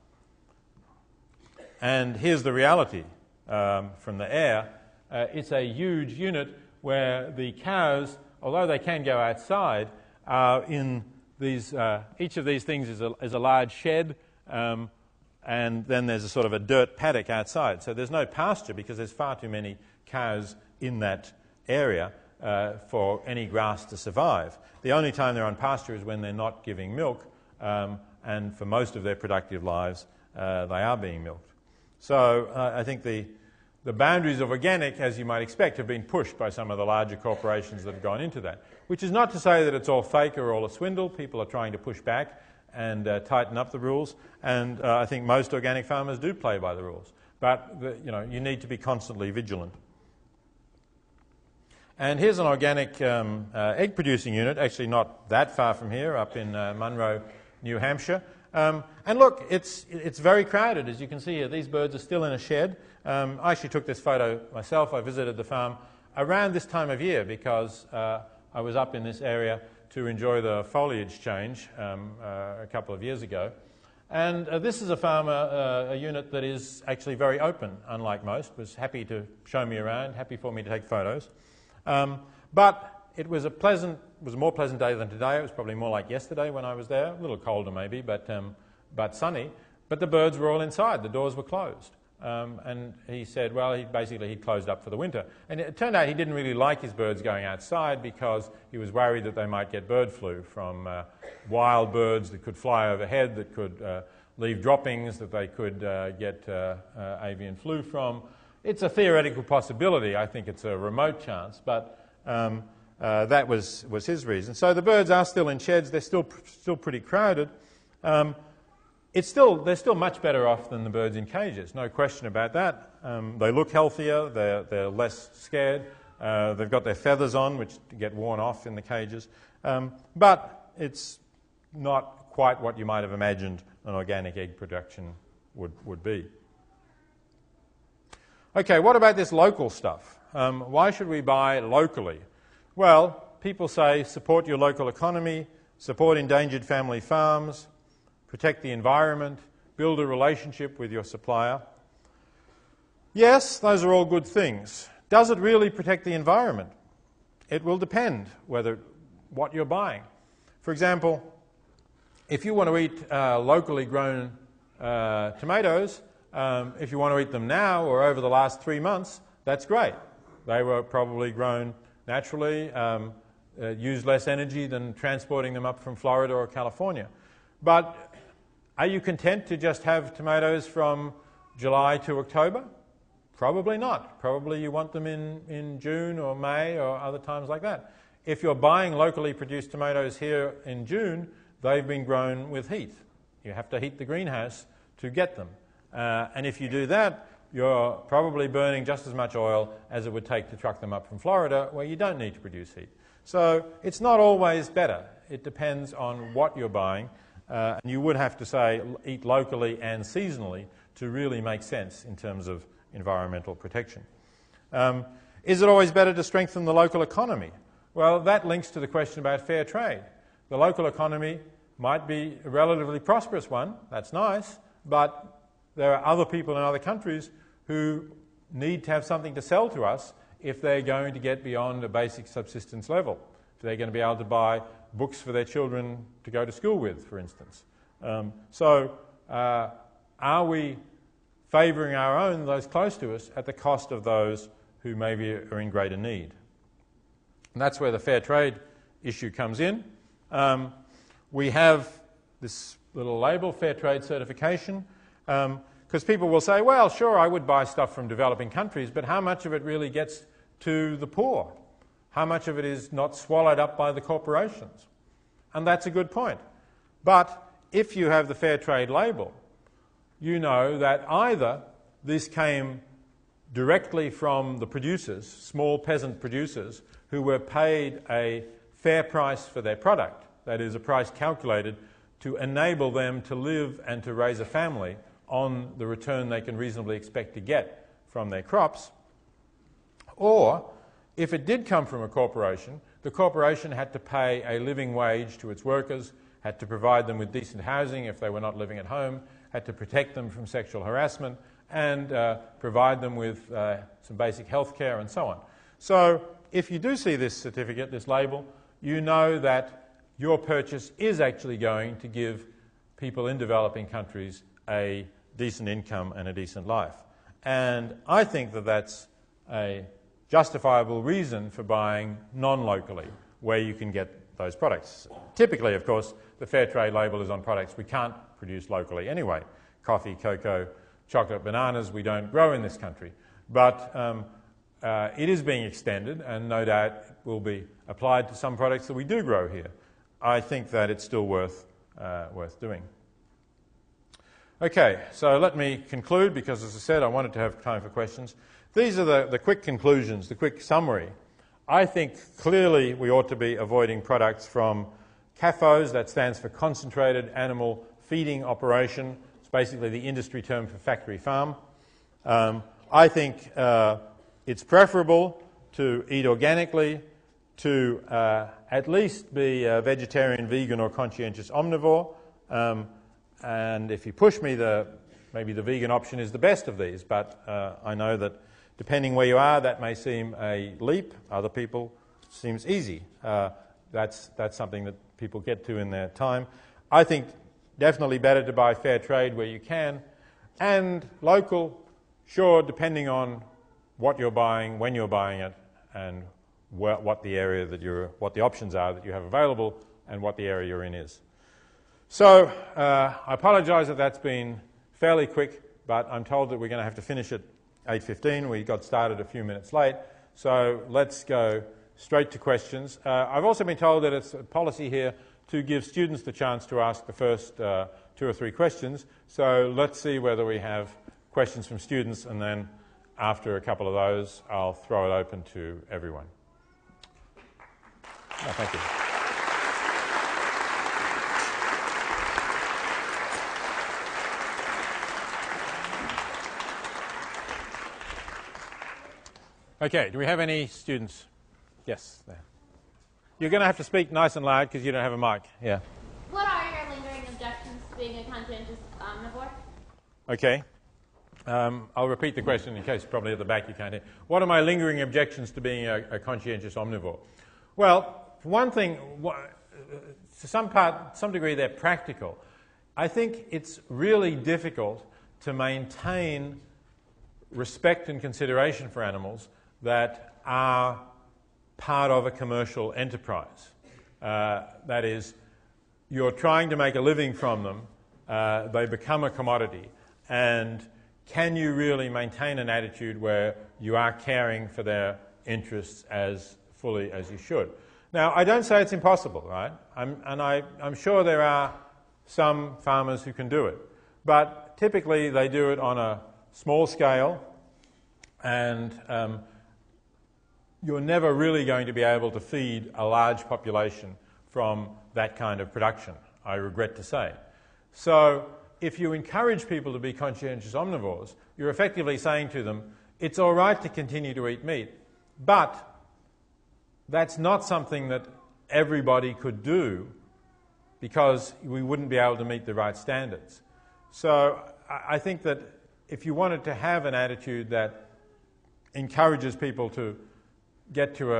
And here's the reality from the air. It's a huge unit where the cows, although they can go outside, are in these. Each of these things is a large shed, and then there's a sort of a dirt paddock outside. So there's no pasture because there's far too many cows in that area for any grass to survive. The only time they're on pasture is when they're not giving milk, and for most of their productive lives, they are being milked. So I think the boundaries of organic, as you might expect, have been pushed by some of the larger corporations that have gone into that, which is not to say that it's all fake or all a swindle. People are trying to push back and tighten up the rules, and I think most organic farmers do play by the rules. But you need to be constantly vigilant. And here's an organic egg-producing unit, actually not that far from here, up in Monroe, New Hampshire. And look, it's very crowded, as you can see here. These birds are still in a shed. I actually took this photo myself. I visited the farm around this time of year because I was up in this area to enjoy the foliage change a couple of years ago. And this is a farmer, a unit that is actually very open, unlike most, was happy to show me around, happy for me to take photos. But it was a more pleasant day than today. It was probably more like yesterday when I was there. A little colder maybe, but sunny. But the birds were all inside. The doors were closed. And he said, well, he'd closed up for the winter. And it turned out he didn't really like his birds going outside because he was worried that they might get bird flu from wild birds that could fly overhead, that could leave droppings, that they could get avian flu from. It's a theoretical possibility. I think it's a remote chance, but that was his reason. So the birds are still in sheds. They're still pretty crowded. They're still much better off than the birds in cages, no question about that. They look healthier, they're less scared, they've got their feathers on, which get worn off in the cages, but it's not quite what you might have imagined an organic egg production would be. Okay, what about this local stuff? Why should we buy locally? Well, people say support your local economy, support endangered family farms, protect the environment, build a relationship with your supplier. Yes, those are all good things. Does it really protect the environment? It will depend what you're buying. For example, if you want to eat locally grown tomatoes, if you want to eat them now or over the last 3 months, that's great. They were probably grown naturally, used less energy than transporting them up from Florida or California. But are you content to just have tomatoes from July to October? Probably not. Probably you want them in June or May or other times like that. If you're buying locally produced tomatoes here in June, they've been grown with heat. You have to heat the greenhouse to get them. And if you do that, you're probably burning just as much oil as it would take to truck them up from Florida, where you don't need to produce heat. So it's not always better. It depends on what you're buying. And you would have to say eat locally and seasonally to really make sense in terms of environmental protection. Is it always better to strengthen the local economy? Well, that links to the question about fair trade. The local economy might be a relatively prosperous one, that's nice, but there are other people in other countries who need to have something to sell to us if they're going to get beyond a basic subsistence level. If they're going to be able to buy books for their children to go to school with, for instance. Are we favouring our own, those close to us, at the cost of those who maybe are in greater need? And that's where the fair trade issue comes in. We have this little label, fair trade certification, because people will say, well, sure, I would buy stuff from developing countries, but how much of it really gets to the poor? How much of it is not swallowed up by the corporations? And that's a good point. But if you have the fair trade label, you know that either this came directly from the producers, small peasant producers, who were paid a fair price for their product, that is, a price calculated to enable them to live and to raise a family on the return they can reasonably expect to get from their crops, or if it did come from a corporation, the corporation had to pay a living wage to its workers, had to provide them with decent housing if they were not living at home, had to protect them from sexual harassment, and provide them with some basic health care and so on. So if you do see this certificate, this label, you know that your purchase is actually going to give people in developing countries a decent income and a decent life. And I think that that's a justifiable reason for buying non-locally, where you can get those products. Typically, of course, the fair trade label is on products we can't produce locally anyway. Coffee, cocoa, chocolate, bananas we don't grow in this country. But it is being extended and no doubt will be applied to some products that we do grow here. I think that it's still worth doing. Okay, so let me conclude because, as I said, I wanted to have time for questions. These are the quick conclusions, the quick summary. I think clearly we ought to be avoiding products from CAFOs, that stands for Concentrated Animal Feeding Operation. It's basically the industry term for factory farm. I think it's preferable to eat organically, to at least be a vegetarian, vegan or conscientious omnivore. And if you push me, maybe the vegan option is the best of these, but I know that depending where you are, that may seem a leap. Other people seems easy. That's something that people get to in their time. I think definitely better to buy fair trade where you can, and local, sure, depending on what you're buying, when you're buying it, and what the options are that you have available, and what the area you're in is. So I apologise that that's been fairly quick, but I'm told that we're going to have to finish at 8:15. We got started a few minutes late, so let's go straight to questions. I've also been told that it's a policy here to give students the chance to ask the first 2 or 3 questions. So let's see whether we have questions from students, and then after a couple of those, I'll throw it open to everyone. Oh, thank you. Okay, do we have any students? Yes, there. You're going to have to speak nice and loud because you don't have a mic. Yeah. What are your lingering objections to being a conscientious omnivore? Okay. I'll repeat the question in case probably at the back you can't hear. What are my lingering objections to being a conscientious omnivore? Well, for one thing, to some degree they're practical. I think it's really difficult to maintain respect and consideration for animals that are part of a commercial enterprise. That is, you're trying to make a living from them, they become a commodity, and can you really maintain an attitude where you are caring for their interests as fully as you should? Now, I don't say it's impossible, right? I'm sure there are some farmers who can do it, but typically they do it on a small scale, and you're never really going to be able to feed a large population from that kind of production, I regret to say. So if you encourage people to be conscientious omnivores, you're effectively saying to them, it's all right to continue to eat meat, but that's not something that everybody could do because we wouldn't be able to meet the right standards. So I think that if you wanted to have an attitude that encourages people to get to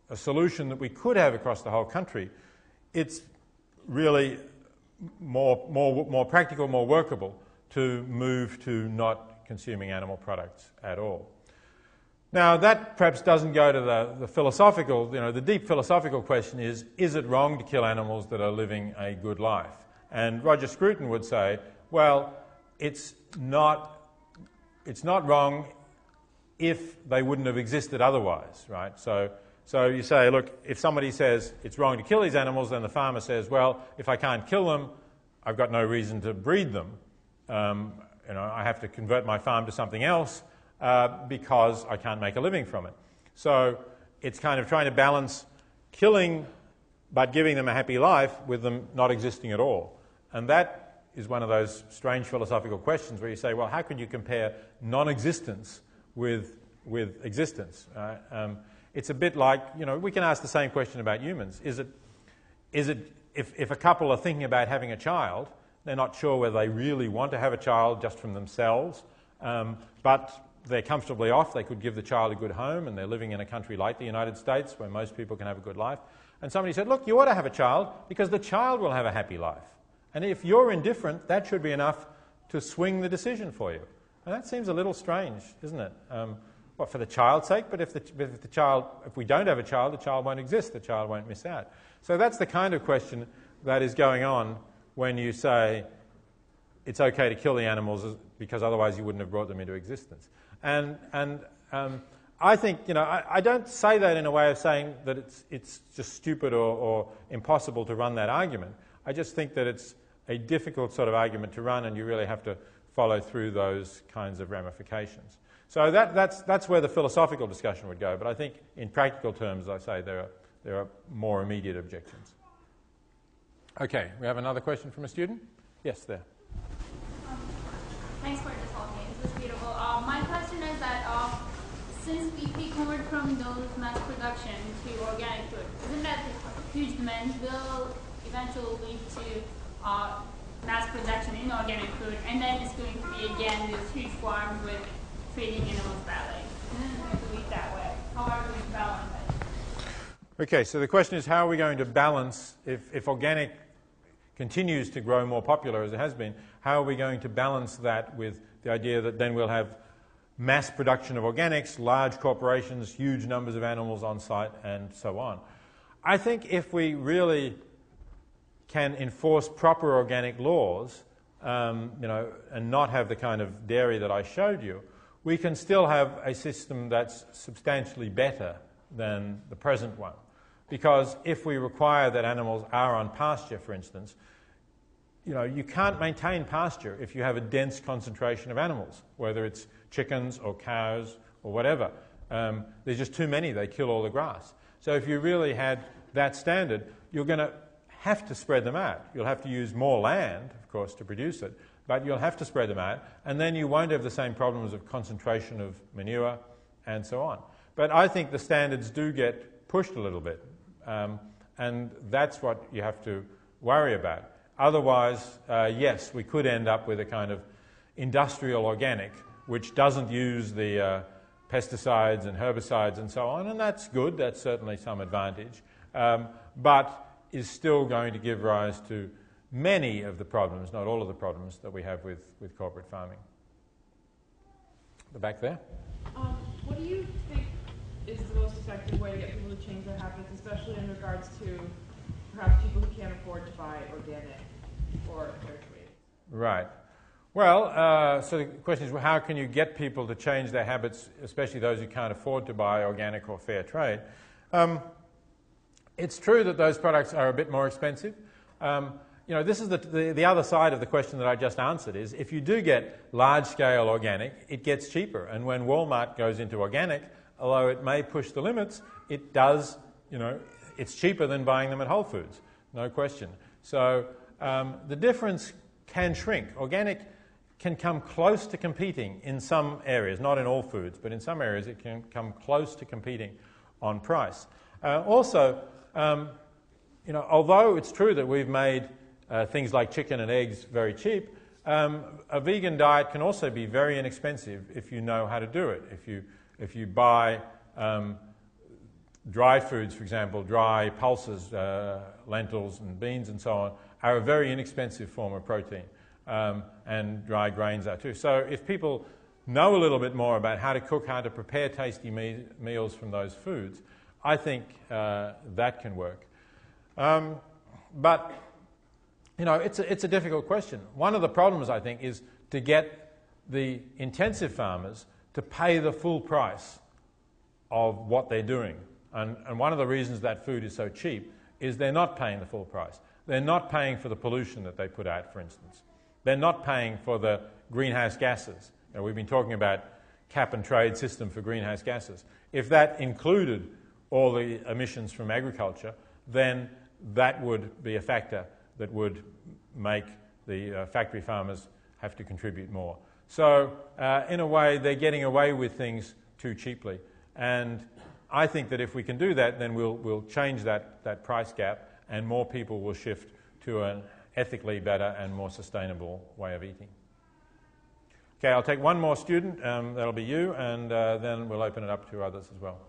a solution that we could have across the whole country, it's really more practical, more workable to move to not consuming animal products at all. Now, that perhaps doesn't go to the philosophical, the deep philosophical question is it wrong to kill animals that are living a good life? And Roger Scruton would say, well, it's not wrong if they wouldn't have existed otherwise, right? So you say, look, if somebody says it's wrong to kill these animals, then the farmer says, well, if I can't kill them, I've got no reason to breed them. I have to convert my farm to something else because I can't make a living from it. So it's kind of trying to balance killing but giving them a happy life with them not existing at all. And that is one of those strange philosophical questions where you say, well, how can you compare non-existence with existence? It's a bit like, we can ask the same question about humans. Is it if a couple are thinking about having a child, they're not sure whether they really want to have a child just from themselves, but they're comfortably off, they could give the child a good home, and they're living in a country like the United States where most people can have a good life. And somebody said, look, you ought to have a child because the child will have a happy life. And if you're indifferent, that should be enough to swing the decision for you. And that seems a little strange, isn't it? For the child's sake? But if we don't have a child, the child won't exist, the child won't miss out. So that's the kind of question that is going on when you say it's okay to kill the animals because otherwise you wouldn't have brought them into existence. And I think, I don't say that in a way of saying that it's just stupid or impossible to run that argument. I just think that it's a difficult sort of argument to run, and you really have to follow through those kinds of ramifications. So that's where the philosophical discussion would go. But I think in practical terms, I say there are more immediate objections. Okay, we have another question from a student? Yes, there. Thanks for this whole game. This is beautiful. My question is that since we convert from those mass production to organic food, isn't that the huge demand will eventually lead to mass production in organic food, and then it's going to be again these huge farms with treating animals badly? isn't going to lead that way. How are we going to balance it? Okay, so the question is, how are we going to balance, if organic continues to grow more popular as it has been, how are we going to balance that with the idea that then we'll have mass production of organics, large corporations, huge numbers of animals on site, and so on? I think if we really can enforce proper organic laws, and not have the kind of dairy that I showed you, we can still have a system that's substantially better than the present one. Because if we require that animals are on pasture, for instance, you can't maintain pasture if you have a dense concentration of animals, whether it's chickens or cows or whatever. There's just too many, they kill all the grass. So if you really had that standard, you're going to have to spread them out. You'll have to use more land, of course, to produce it, but you'll have to spread them out, and then you won't have the same problems of concentration of manure and so on. But I think the standards do get pushed a little bit, and that's what you have to worry about. Otherwise, yes, we could end up with a kind of industrial organic which doesn't use the pesticides and herbicides and so on, and that's good, that's certainly some advantage, but is still going to give rise to many of the problems, not all of the problems, that we have with corporate farming. The back there? What do you think is the most effective way to get people to change their habits, especially in regards to perhaps people who can't afford to buy organic or fair trade? Right. Well, so the question is, well, how can you get people to change their habits, especially those who can't afford to buy organic or fair trade? It's true that those products are a bit more expensive. This is the other side of the question that I just answered, is if you do get large-scale organic, it gets cheaper. And when Walmart goes into organic, although it may push the limits, it does, it's cheaper than buying them at Whole Foods, no question. So the difference can shrink. Organic can come close to competing in some areas, not in all foods, but in some areas it can come close to competing on price. Although it's true that we've made things like chicken and eggs very cheap, a vegan diet can also be very inexpensive if you know how to do it. If you buy dry foods, for example, dry pulses, lentils and beans and so on, are a very inexpensive form of protein, and dry grains are too. So if people know a little bit more about how to cook, how to prepare tasty meals from those foods, I think that can work. But it's a difficult question. One of the problems, I think, is to get the intensive farmers to pay the full price of what they're doing. And one of the reasons that food is so cheap is they're not paying the full price. They're not paying for the pollution that they put out, for instance. They're not paying for the greenhouse gases. We've been talking about cap and trade system for greenhouse gases. If that included all the emissions from agriculture, then that would be a factor that would make the factory farmers have to contribute more. So in a way, they're getting away with things too cheaply. And I think that if we can do that, then we'll change that price gap, and more people will shift to an ethically better and more sustainable way of eating. Okay, I'll take one more student. That'll be you, and then we'll open it up to others as well.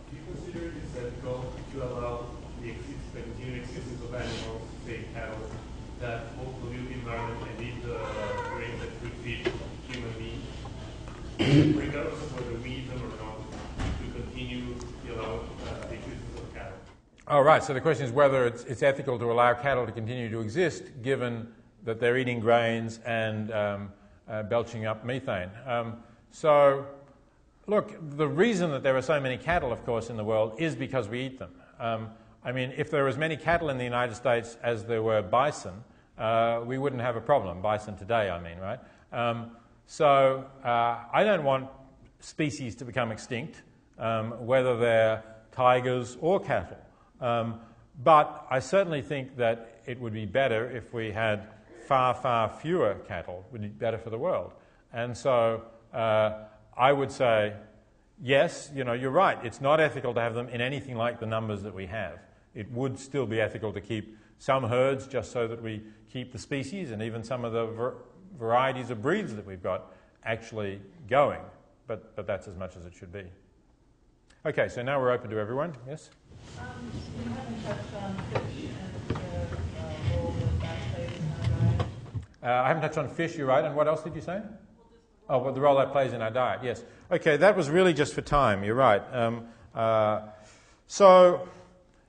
Do you consider it ethical to allow the continued existence of animals, say cattle, that both pollute the environment and eat the grains that could feed human beings, regardless of whether we eat them or not, to continue to allow the existence of cattle? Oh, right. So the question is whether it's ethical to allow cattle to continue to exist, given that they're eating grains and belching up methane. So, look, the reason that there are so many cattle, of course, in the world is because we eat them. I mean, if there were as many cattle in the United States as there were bison, we wouldn't have a problem. Bison today, I mean, right? I don't want species to become extinct, whether they're tigers or cattle. But I certainly think that it would be better if we had far, far fewer cattle. It would be better for the world. And so I would say, yes, you're right. It's not ethical to have them in anything like the numbers that we have. It would still be ethical to keep some herds just so that we keep the species and even some of the varieties of breeds that we've got actually going. but that's as much as it should be. Okay, so now we're open to everyone. Yes? You haven't touched on fish and the role that that plays in our diet. I haven't touched on fish, you're right. And what else did you say? Oh, well, the role that plays in our diet, yes. Okay, that was really just for time, you're right. So,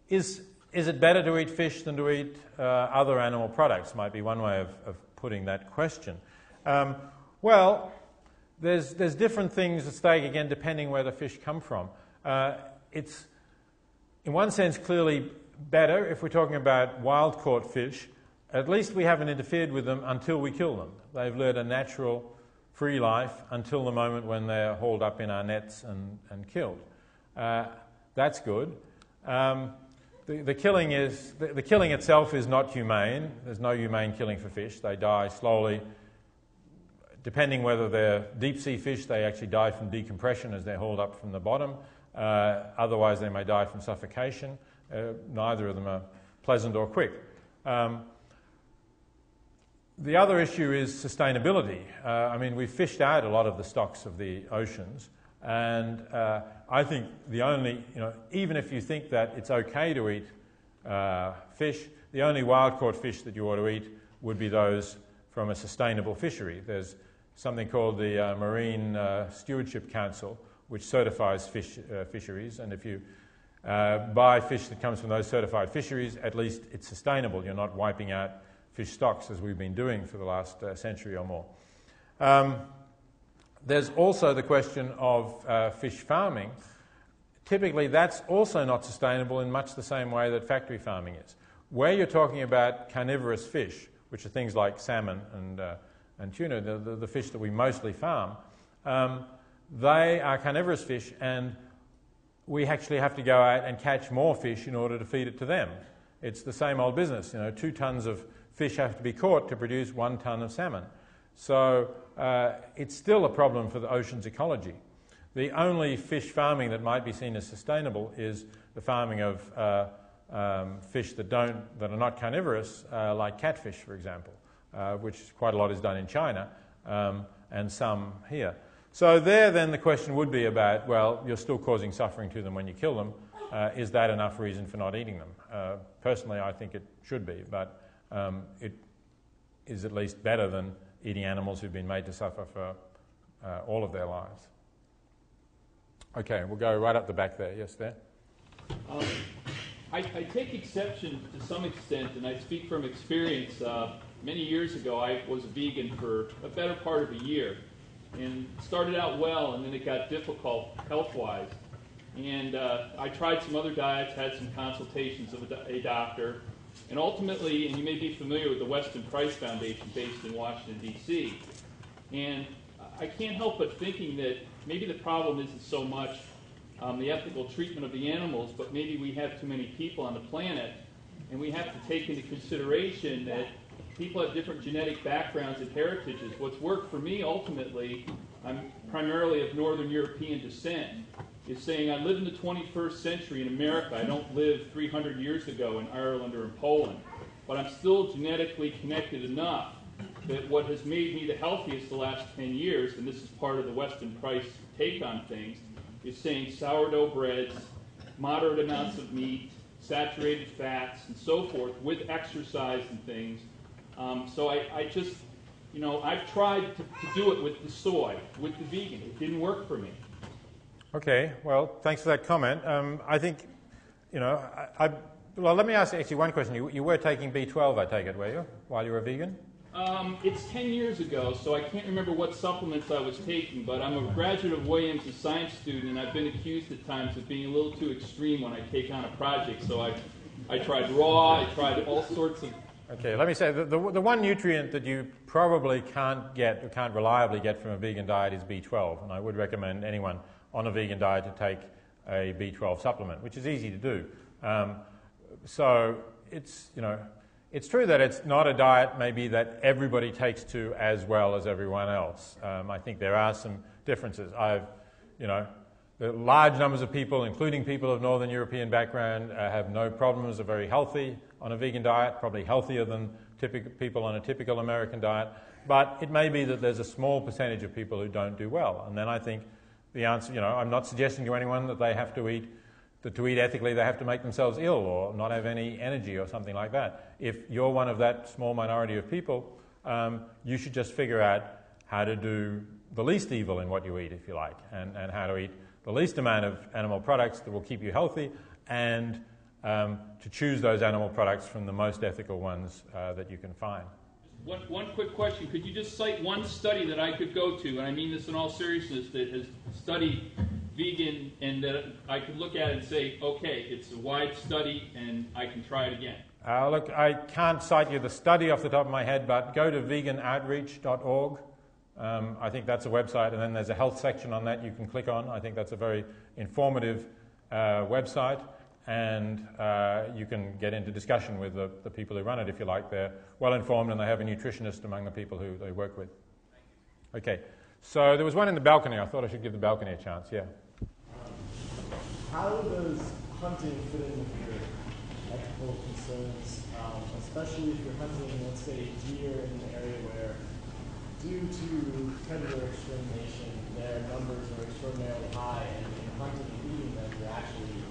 is it better to eat fish than to eat other animal products? Might be one way of putting that question. Well, there's different things at stake, again, depending where the fish come from. It's, in one sense, clearly better if we're talking about wild-caught fish. At least we haven't interfered with them until we kill them. They've led a natural, free life until the moment when they're hauled up in our nets and killed. That's good. The killing itself is not humane. There's no humane killing for fish. They die slowly. Depending whether they're deep-sea fish, they actually die from decompression as they're hauled up from the bottom. Otherwise, they may die from suffocation. Neither of them are pleasant or quick. The other issue is sustainability. I mean, we've fished out a lot of the stocks of the oceans, and I think the only, even if you think that it's okay to eat fish, the only wild-caught fish that you ought to eat would be those from a sustainable fishery. There's something called the Marine Stewardship Council, which certifies fisheries, and if you buy fish that comes from those certified fisheries, at least it's sustainable. You're not wiping out fish stocks as we've been doing for the last century or more. There's also the question of fish farming. Typically, that's also not sustainable in much the same way that factory farming is. Where you're talking about carnivorous fish, which are things like salmon and tuna, the fish that we mostly farm, they are carnivorous fish, and we actually have to go out and catch more fish in order to feed it to them. It's the same old business. 2 tons of fish have to be caught to produce 1 ton of salmon. So it's still a problem for the ocean's ecology. The only fish farming that might be seen as sustainable is the farming of fish that are not carnivorous, like catfish, for example, which quite a lot is done in China, and some here. So there then the question would be about, well, you're still causing suffering to them when you kill them. Is that enough reason for not eating them? Personally, I think it should be, but it is at least better than eating animals who've been made to suffer for all of their lives. Okay, we'll go right up the back there. Yes, there. I take exception to some extent, and I speak from experience. Many years ago, I was a vegan for a better part of a year, and started out well, and then it got difficult health-wise. And I tried some other diets, had some consultations of a doctor, and ultimately, and you may be familiar with the Weston Price Foundation based in Washington, D.C., and I can't help but thinking that maybe the problem isn't so much the ethical treatment of the animals, but maybe we have too many people on the planet, and we have to take into consideration that people have different genetic backgrounds and heritages. What's worked for me ultimately, I'm primarily of Northern European descent, is saying I live in the 21st century in America. I don't live 300 years ago in Ireland or in Poland. But I'm still genetically connected enough that what has made me the healthiest the last 10 years, and this is part of the Weston Price take on things, is saying sourdough breads, moderate amounts of meat, saturated fats, and so forth, with exercise and things. So I just, I've tried to do it with the soy, with the vegan. It didn't work for me. Okay, well, thanks for that comment. I think, well, let me ask actually one question. You were taking B12, I take it, were you, while you were a vegan? It's 10 years ago, so I can't remember what supplements I was taking, but I'm a graduate of Williams, a science student, and I've been accused at times of being a little too extreme when I take on a project. So I tried raw, I tried all sorts of... Okay, let me say, the one nutrient that you probably can't get, or can't reliably get from a vegan diet is B12, and I would recommend anyone on a vegan diet to take a B12 supplement, which is easy to do. So it's, it's true that it's not a diet maybe that everybody takes to as well as everyone else. I think there are some differences. The large numbers of people, including people of Northern European background, have no problems, are very healthy on a vegan diet, probably healthier than people on a typical American diet. But it may be that there's a small percentage of people who don't do well. And then I think the answer, I'm not suggesting to anyone that they have to eat, that to eat ethically they have to make themselves ill or not have any energy or something like that. If you're one of that small minority of people, you should just figure out how to do the least evil in what you eat, if you like, and how to eat the least amount of animal products that will keep you healthy, and to choose those animal products from the most ethical ones that you can find. One quick question. Could you just cite one study that I could go to, and I mean this in all seriousness, that has studied vegan and that I could look at and say, okay, it's a wide study and I can try it again? Look, I can't cite you the study off the top of my head, but go to veganoutreach.org. I think that's a website, and then there's a health section on that you can click on. I think that's a very informative website, and you can get into discussion with the people who run it if you like. They're well informed and they have a nutritionist among the people who they work with. Okay, so there was one in the balcony. I thought I should give the balcony a chance. Yeah. How does hunting fit in with your ethical concerns, especially if you're hunting, let's say, deer in an area where, due to predator extermination, their numbers are extraordinarily high, and in hunting and eating them, you're actually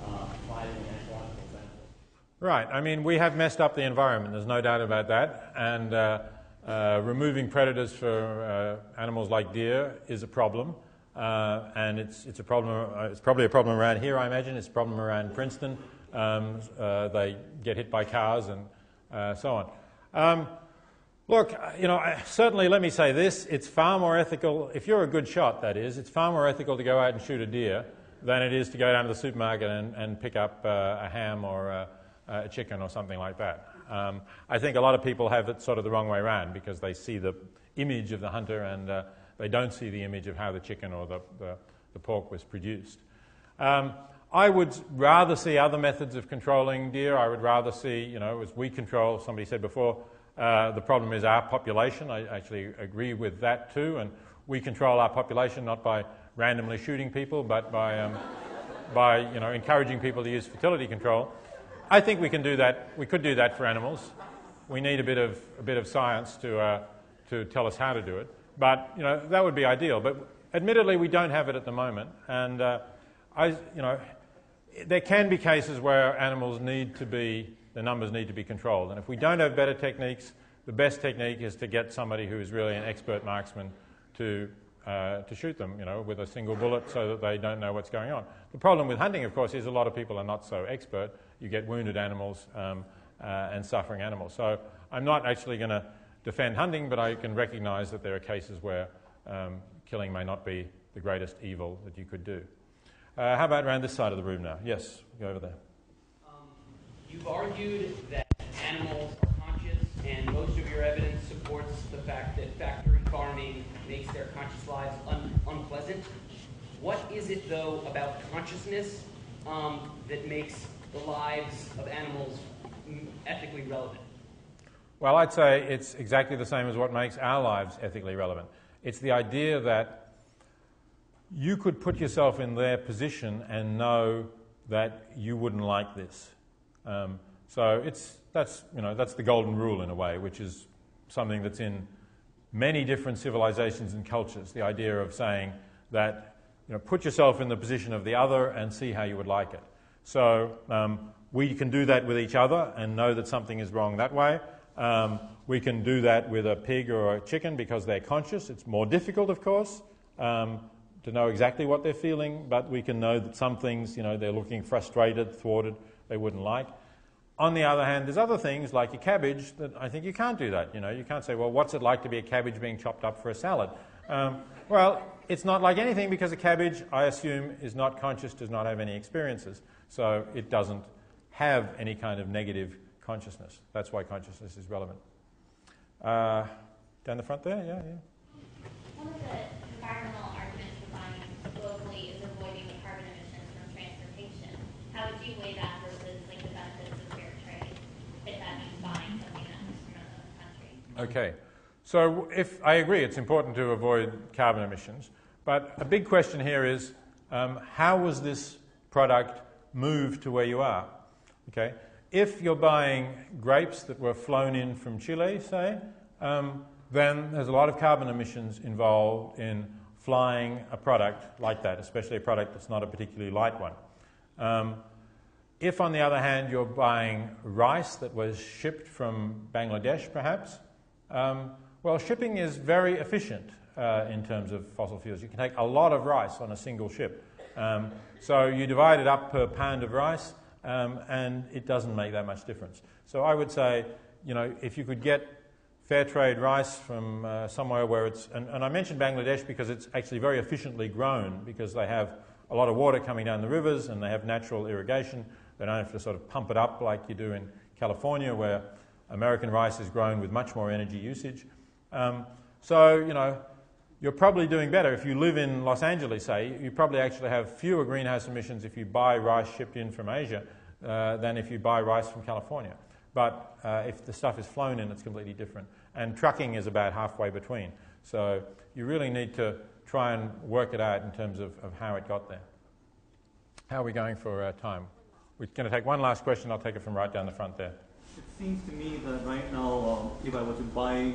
providing an ecological benefit? Right. I mean, we have messed up the environment. There's no doubt about that. And removing predators for animals like deer is a problem. And it's a problem. It's probably a problem around here, I imagine. It's a problem around Princeton. They get hit by cars and so on. Look, certainly let me say this. It's far more ethical, if you're a good shot, that is, it's far more ethical to go out and shoot a deer than it is to go down to the supermarket and pick up a ham or a chicken or something like that. I think a lot of people have it sort of the wrong way around because they see the image of the hunter and they don't see the image of how the chicken or the pork was produced. I would rather see other methods of controlling deer. I would rather see, as we control, somebody said before, the problem is our population. I actually agree with that too. And we control our population not by randomly shooting people, but by encouraging people to use fertility control. I think we can do that. We could do that for animals. We need a bit of science to tell us how to do it. But that would be ideal. But admittedly, we don't have it at the moment. And there can be cases where animals the numbers need to be controlled. And if we don't have better techniques, the best technique is to get somebody who is really an expert marksman to shoot them, with a single bullet so that they don't know what's going on. The problem with hunting, of course, is a lot of people are not so expert. You get wounded animals and suffering animals. So I'm not actually going to defend hunting, but I can recognize that there are cases where killing may not be the greatest evil that you could do. How about around this side of the room now? Yes, go over there. You've argued that animals are conscious, and most of your evidence supports the fact that factory farming makes their conscious lives unpleasant. What is it, though, about consciousness that makes the lives of animals ethically relevant? Well, I'd say it's exactly the same as what makes our lives ethically relevant. It's the idea that you could put yourself in their position and know that you wouldn't like this. So that's the golden rule in a way, which is something that's in many different civilizations and cultures. The idea of saying that put yourself in the position of the other and see how you would like it. So we can do that with each other and know that something is wrong that way. We can do that with a pig or a chicken because they're conscious. It's more difficult, of course, to know exactly what they're feeling, but we can know that some things, they're looking frustrated, thwarted, they wouldn't like. On the other hand, there's other things like your cabbage that I think you can't do that. You can't say, well, what's it like to be a cabbage being chopped up for a salad? Well, it's not like anything because a cabbage, I assume, is not conscious, does not have any experiences. So it doesn't have any kind of negative consciousness. That's why consciousness is relevant. Down the front there, yeah. One of the environmental arguments for buying locally is avoiding the carbon emissions from transportation. How would you weigh that versus the benefits of fair trade, if that means buying something that comes from another country? Okay. So I agree, it's important to avoid carbon emissions. But a big question here is, how was this product moved to where you are? Okay. If you're buying grapes that were flown in from Chile, say, then there's a lot of carbon emissions involved in flying a product like that, especially a product that's not a particularly light one. If, on the other hand, you're buying rice that was shipped from Bangladesh, perhaps, well, shipping is very efficient in terms of fossil fuels. You can take a lot of rice on a single ship. So you divide it up per pound of rice, and it doesn't make that much difference. So I would say, if you could get fair trade rice from somewhere where it's... And I mentioned Bangladesh because it's actually very efficiently grown, because they have a lot of water coming down the rivers and they have natural irrigation. They don't have to sort of pump it up like you do in California, where American rice is grown with much more energy usage. You're probably doing better. If you live in Los Angeles, say, you probably actually have fewer greenhouse emissions if you buy rice shipped in from Asia than if you buy rice from California. But if the stuff is flown in, it's completely different. And trucking is about halfway between. So you really need to try and work it out in terms of how it got there. How are we going for time? We're going to take one last question. I'll take it from right down the front there. It seems to me that right now, if I were to buy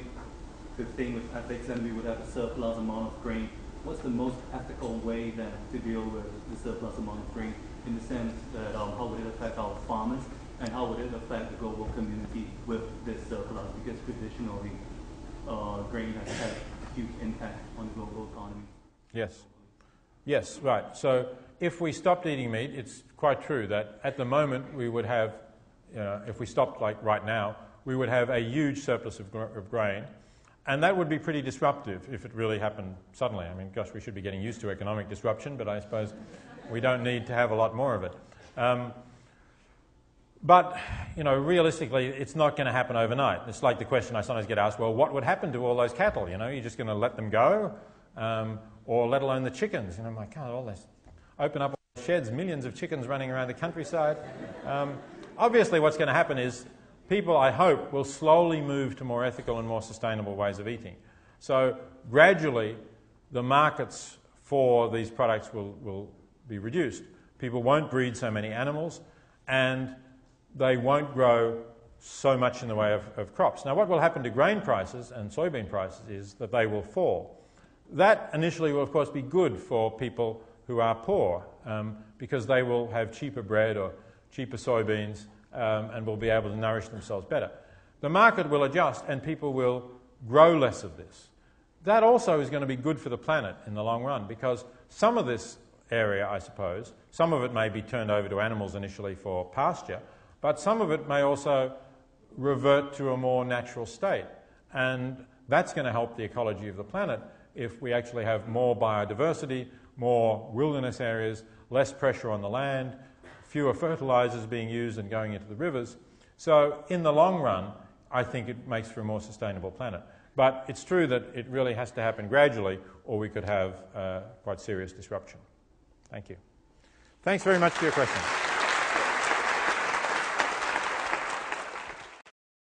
the thing with ethics and we would have a surplus amount of grain, what's the most ethical way then to deal with the surplus amount of grain, in the sense that how would it affect our farmers and how would it affect the global community with this surplus? Because traditionally, grain has had a huge impact on the global economy. Yes. Yes, right. So if we stopped eating meat, it's quite true that at the moment we would have, if we stopped like right now, we would have a huge surplus of grain. And that would be pretty disruptive if it really happened suddenly. I mean, gosh, we should be getting used to economic disruption, but I suppose we don't need to have a lot more of it. But, realistically, it's not going to happen overnight. It's like the question I sometimes get asked, well, what would happen to all those cattle? You're just going to let them go? Or let alone the chickens? My God, all this. Open up all the sheds, millions of chickens running around the countryside. Obviously, what's going to happen is people, I hope, will slowly move to more ethical and more sustainable ways of eating. So gradually, the markets for these products will be reduced. People won't breed so many animals, and they won't grow so much in the way of crops. Now, what will happen to grain prices and soybean prices is that they will fall. That initially will, of course, be good for people who are poor, because they will have cheaper bread or cheaper soybeans, and will be able to nourish themselves better. The market will adjust and people will grow less of this. That also is going to be good for the planet in the long run, because some of this area, I suppose, some of it may be turned over to animals initially for pasture, but some of it may also revert to a more natural state. And that's going to help the ecology of the planet if we actually have more biodiversity, more wilderness areas, less pressure on the land, fewer fertilizers being used and going into the rivers. So in the long run, I think it makes for a more sustainable planet. But it's true that it really has to happen gradually, or we could have quite serious disruption. Thank you. Thanks very much for your question.